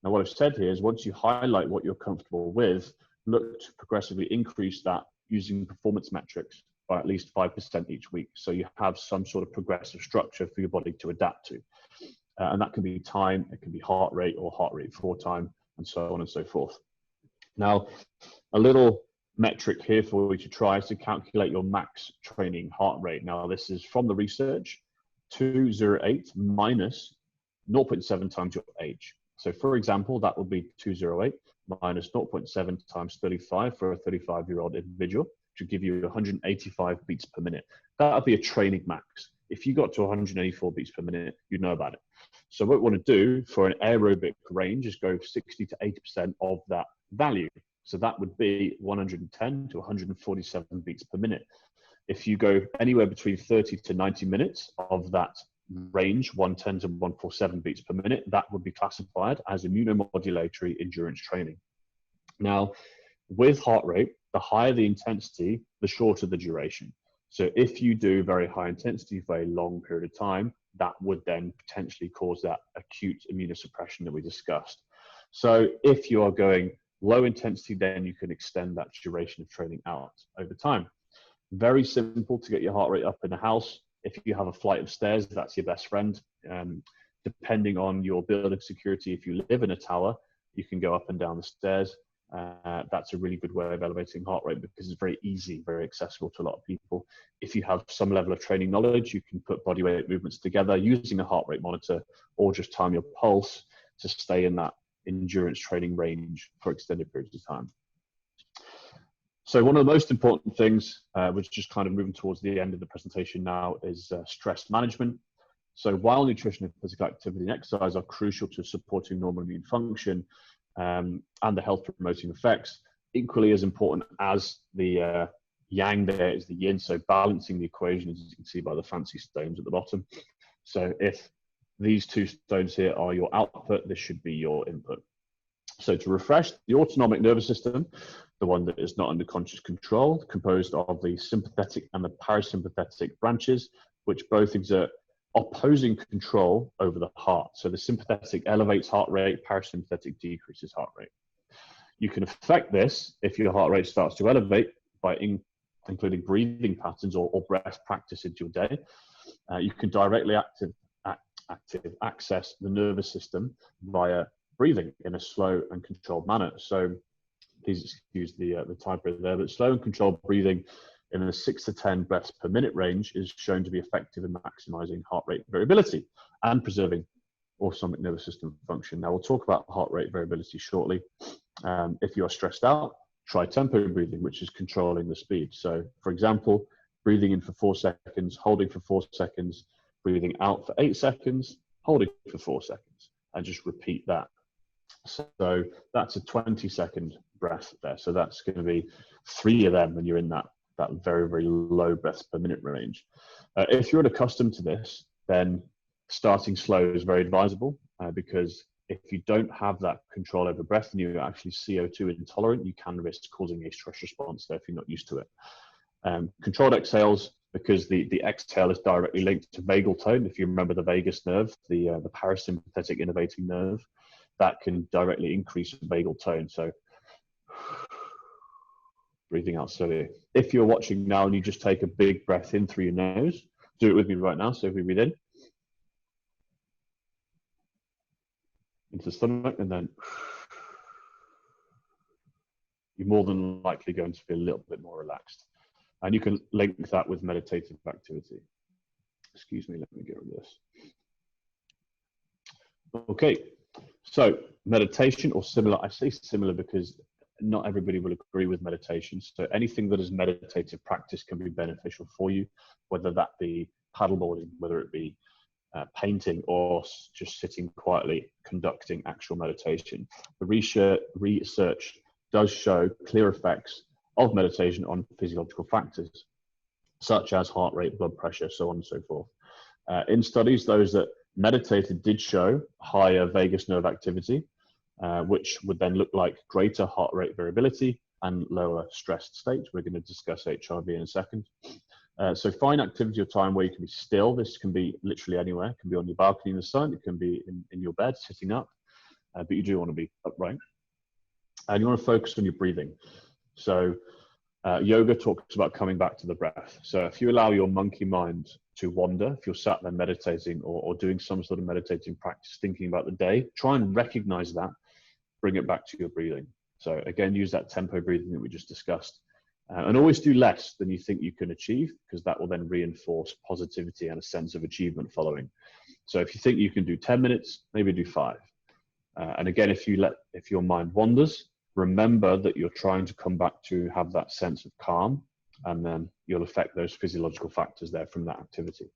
Now, what I've said here is, once you highlight what you're comfortable with, look to progressively increase that using performance metrics by at least 5% each week. So you have some sort of progressive structure for your body to adapt to. And that can be time, it can be heart rate or heart rate for time, and so on and so forth. Now, a little metric here for you to try is to calculate your max training heart rate. Now, this is from the research, 208 minus 0.7 times your age. So for example, that would be 208 minus 0.7 times 35 for a 35-year-old individual, which would give you 185 beats per minute. That would be a training max. If you got to 184 beats per minute, you'd know about it. So what we want to do for an aerobic range is go 60 to 80% of that value. So that would be 110 to 147 beats per minute. If you go anywhere between 30 to 90 minutes of that range, 110 to 147 beats per minute, that would be classified as immunomodulatory endurance training. Now, with heart rate, the higher the intensity, the shorter the duration. So if you do very high intensity for a long period of time, that would then potentially cause that acute immunosuppression that we discussed. So if you are going low intensity, then you can extend that duration of training out over time. Very simple to get your heart rate up in the house. If you have a flight of stairs, that's your best friend. Depending on your building security, if you live in a tower, you can go up and down the stairs. That's a really good way of elevating heart rate because it's very easy, very accessible to a lot of people. If you have some level of training knowledge, you can put body weight movements together using a heart rate monitor, or just time your pulse to stay in that endurance training range for extended periods of time. So one of the most important things, which is just kind of moving towards the end of the presentation now, is stress management. So while nutrition and physical activity and exercise are crucial to supporting normal immune function and the health promoting effects, equally as important as the yang there is the yin, so balancing the equation, as you can see by the fancy stones at the bottom. So if these two stones here are your output, this should be your input. So to refresh, the autonomic nervous system, the one that is not under conscious control, composed of the sympathetic and the parasympathetic branches, which both exert opposing control over the heart. So the sympathetic elevates heart rate, parasympathetic decreases heart rate. You can affect this if your heart rate starts to elevate by including breathing patterns or breath practice into your day. You can directly access the nervous system via breathing in a slow and controlled manner. So please excuse the typo there, but slow and controlled breathing in the 6 to 10 breaths per minute range is shown to be effective in maximizing heart rate variability and preserving autonomic nervous system function. Now we'll talk about heart rate variability shortly. If you are stressed out, try tempo breathing, which is controlling the speed. So for example, breathing in for 4 seconds, holding for 4 seconds, breathing out for 8 seconds, holding for 4 seconds, and just repeat that. So that's a 20-second breath there. So that's going to be 3 of them when you're in that very, very low breaths per minute range. If you're unaccustomed to this, then starting slow is very advisable because if you don't have that control over breath and you're actually CO2 intolerant, you can risk causing a stress response there if you're not used to it. Controlled exhales, because the exhale is directly linked to vagal tone. If you remember the vagus nerve, the parasympathetic innervating nerve, that can directly increase vagal tone. So breathing out slowly. If you're watching now and you just take a big breath in through your nose, do it with me right now. So if we breathe in into the stomach, and then you're more than likely going to feel a little bit more relaxed. And you can link that with meditative activity. Excuse me, let me get rid of this. Okay, so meditation or similar, I say similar because not everybody will agree with meditation. So anything that is meditative practice can be beneficial for you, whether that be paddleboarding, whether it be painting, or just sitting quietly conducting actual meditation. The research does show clear effects of meditation on physiological factors, such as heart rate, blood pressure, so on and so forth. In studies, those that meditated did show higher vagus nerve activity, which would then look like greater heart rate variability and lower stressed states. We're going to discuss HRV in a second. So find activity or time where you can be still. This can be literally anywhere. It can be on your balcony in the sun. It can be in your bed, sitting up, but you do want to be upright. And you want to focus on your breathing. So yoga talks about coming back to the breath. So if you allow your monkey mind to wander, if you're sat there meditating or doing some sort of meditating practice, thinking about the day, try and recognize that, bring it back to your breathing. So again, use that tempo breathing that we just discussed. And always do less than you think you can achieve, because that will then reinforce positivity and a sense of achievement following. So if you think you can do 10 minutes, maybe do 5. And again, if your mind wanders, remember that you're trying to come back to have that sense of calm, and then you'll affect those physiological factors there from that activity.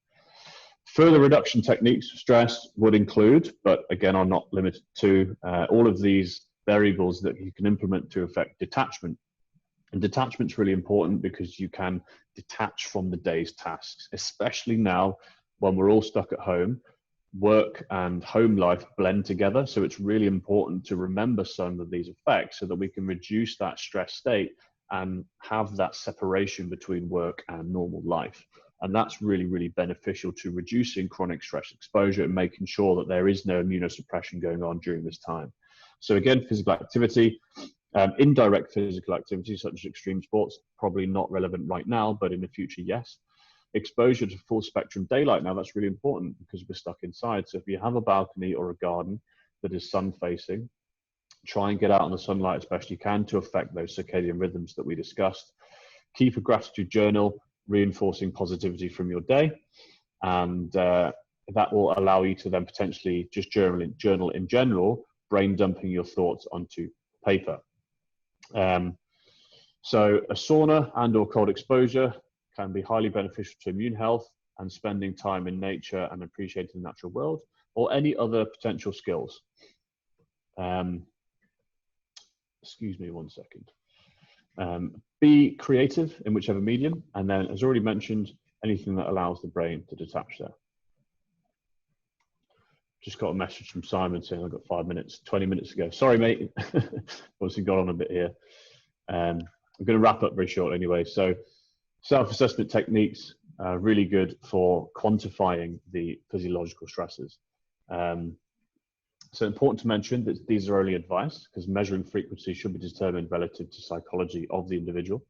Further reduction techniques for stress would include, but again are not limited to, all of these variables that you can implement to affect detachment. And detachment's really important because you can detach from the day's tasks, especially now when we're all stuck at home. Work and home life blend together, so it's really important to remember some of these effects so that we can reduce that stress state and have that separation between work and normal life. And that's really, really beneficial to reducing chronic stress exposure and making sure that there is no immunosuppression going on during this time. So again, physical activity, indirect physical activity such as extreme sports, probably not relevant right now, but in the future, yes. Exposure to full spectrum daylight. Now that's really important because we're stuck inside. So if you have a balcony or a garden that is sun facing, try and get out in the sunlight as best you can to affect those circadian rhythms that we discussed. Keep a gratitude journal, reinforcing positivity from your day, and that will allow you to then potentially just journal in general, brain dumping your thoughts onto paper. So a sauna and or cold exposure can be highly beneficial to immune health, and spending time in nature and appreciating the natural world, or any other potential skills. Excuse me one second. Be creative in whichever medium, and then, as already mentioned, anything that allows the brain to detach there. Just got a message from Simon saying I've got 5 minutes, 20 minutes ago. Sorry, mate. Obviously got on a bit here. I'm going to wrap up very short anyway. So self-assessment techniques are really good for quantifying the physiological stresses. So important to mention that these are only advice, because measuring frequency should be determined relative to psychology of the individual.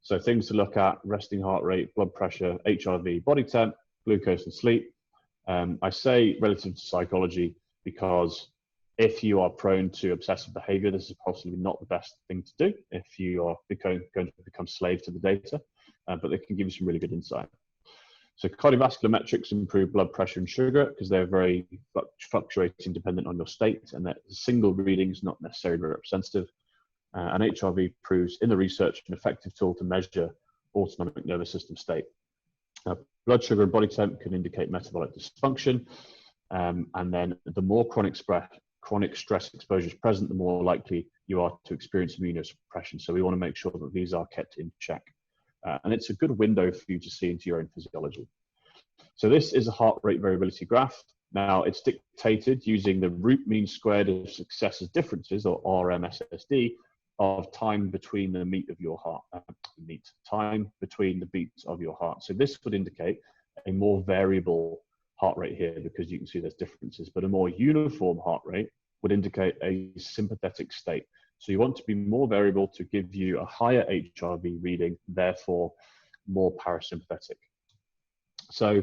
So things to look at: resting heart rate, blood pressure, HRV, body temp, glucose and sleep. I say relative to psychology because if you are prone to obsessive behavior, this is possibly not the best thing to do if you are going to become slave to the data, but they can give you some really good insight. So cardiovascular metrics improve blood pressure and sugar because they're very fluctuating dependent on your state, and that single reading is not necessarily representative. And HRV proves in the research an effective tool to measure autonomic nervous system state. Blood sugar and body temp can indicate metabolic dysfunction, and then the more chronic stress exposure is present, the more likely you are to experience immunosuppression. So we want to make sure that these are kept in check. And it's a good window for you to see into your own physiology. So this is a heart rate variability graph. Now it's dictated using the root mean squared of successes differences, or RMSSD, of time between the beat of your heart, time between the beats of your heart. So this would indicate a more variable heart rate here, because you can see there's differences, but a more uniform heart rate would indicate a sympathetic state. So you want to be more variable to give you a higher HRV reading, therefore more parasympathetic. So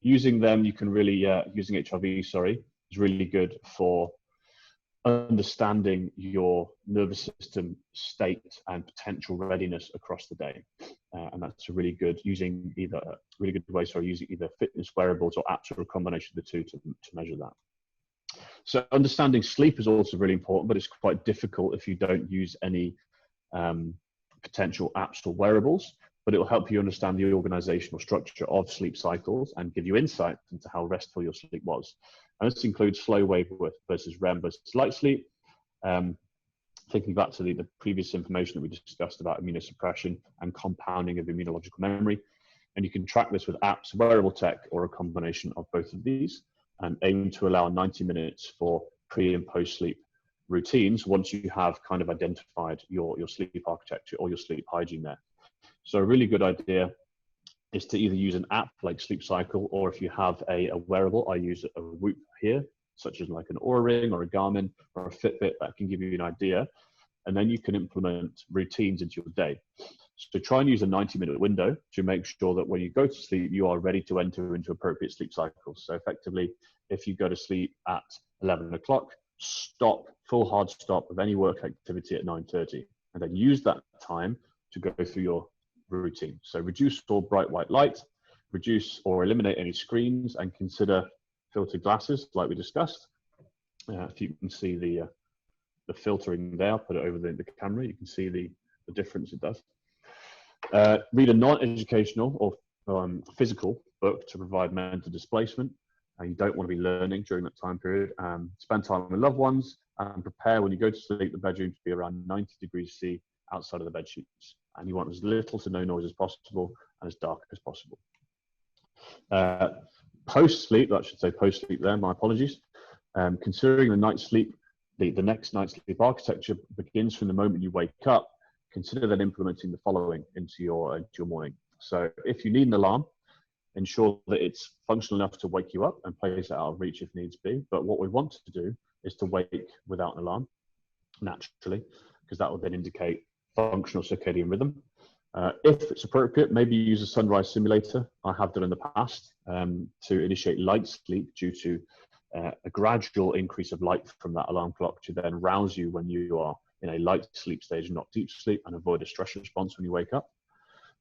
using them, you can really, using HRV, sorry, is really good for understanding your nervous system state and potential readiness across the day. And that's a really good, using either fitness wearables or apps or a combination of the two to measure that. So understanding sleep is also really important, but it's quite difficult if you don't use any potential apps or wearables, but it will help you understand the organizational structure of sleep cycles and give you insight into how restful your sleep was. And this includes slow wave versus REM versus light sleep. Thinking back to the previous information that we discussed about immunosuppression and compounding of immunological memory. And you can track this with apps, wearable tech, or a combination of both of these, and aim to allow 90 minutes for pre and post sleep routines once you have kind of identified your sleep architecture or your sleep hygiene there. So a really good idea is to either use an app like Sleep Cycle, or if you have a wearable, I use a Whoop here, such as like an Oura Ring or a Garmin or a Fitbit that can give you an idea. And then you can implement routines into your day. So try and use a 90-minute window to make sure that when you go to sleep, you are ready to enter into appropriate sleep cycles. So effectively, if you go to sleep at 11 o'clock, stop, full hard stop of any work activity at 9:30, and then use that time to go through your routine. So reduce all bright white light, reduce or eliminate any screens, and consider filtered glasses like we discussed. If you can see the filtering there, I'll put it over the camera, you can see the difference it does. Read a non-educational or physical book to provide mental displacement. You don't want to be learning during that time period. Spend time with loved ones and prepare when you go to sleep the bedroom to be around 90 degrees C outside of the bed sheets. And you want as little to no noise as possible and as dark as possible. Post-sleep, I should say post-sleep there, my apologies. Considering the night's sleep, the next night's sleep architecture begins from the moment you wake up. Consider then implementing the following into your morning. So if you need an alarm, ensure that it's functional enough to wake you up and place it out of reach if needs be. But what we want to do is to wake without an alarm, naturally, because that will then indicate functional circadian rhythm. If it's appropriate, maybe use a sunrise simulator. I have done in the past to initiate light sleep due to a gradual increase of light from that alarm clock to then rouse you when you are in a light sleep stage, not deep sleep, and avoid a stress response when you wake up.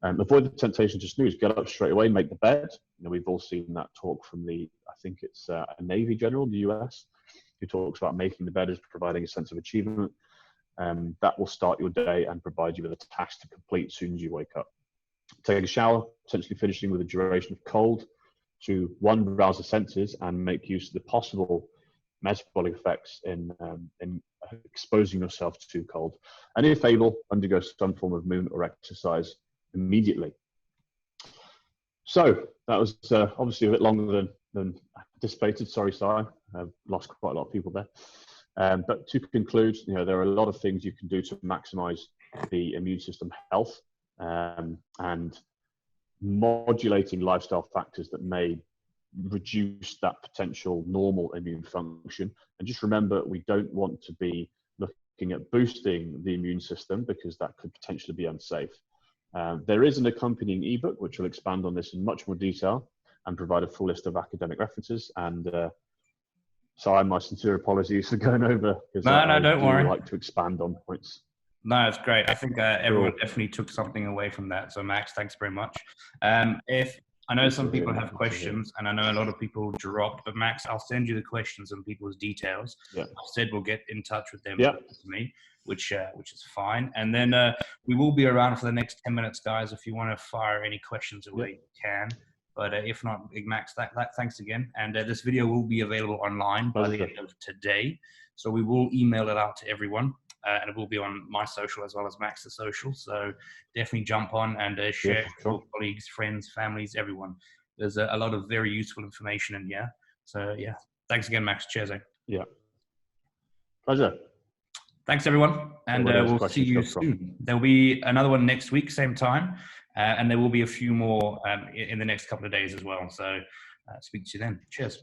Avoid the temptation to snooze. Get up straight away, make the bed. You know, we've all seen that talk from I think it's a Navy general in the US, who talks about making the bed as providing a sense of achievement. That will start your day and provide you with a task to complete as soon as you wake up. Take a shower, potentially finishing with a duration of cold to rouse the senses and make use of the possible metabolic effects in exposing yourself to cold. And if able, undergo some form of movement or exercise immediately. So that was obviously a bit longer than anticipated. Sorry, I've lost quite a lot of people there. But to conclude, you know, there are a lot of things you can do to maximize the immune system health, and modulating lifestyle factors that may reduce that potential normal immune function. And just remember, we don't want to be looking at boosting the immune system because that could potentially be unsafe. There is an accompanying ebook which will expand on this in much more detail and provide a full list of academic references. And so my sincere apologies for going over, because I don't worry. Like to expand on points. No, it's great. I think everyone definitely took something away from that. So Max, thanks very much. If I know some people have questions, and I know a lot of people dropped, but Max, I'll send you the questions and people's details. Yeah. I said we'll get in touch with them, to me, which is fine. And then we will be around for the next 10 minutes, guys. If you want to fire any questions away, you can. But if not, Max, thanks again. And this video will be available online by the end of today. So we will email it out to everyone. And it will be on my social as well as Max's social. So definitely jump on and share with your colleagues, friends, families, everyone. There's a lot of very useful information in here. So yeah, thanks again, Max. Cheers. Yeah. Pleasure. Thanks, everyone. And we'll see you soon. There'll be another one next week, same time. And there will be a few more in the next couple of days as well. So speak to you then. Cheers.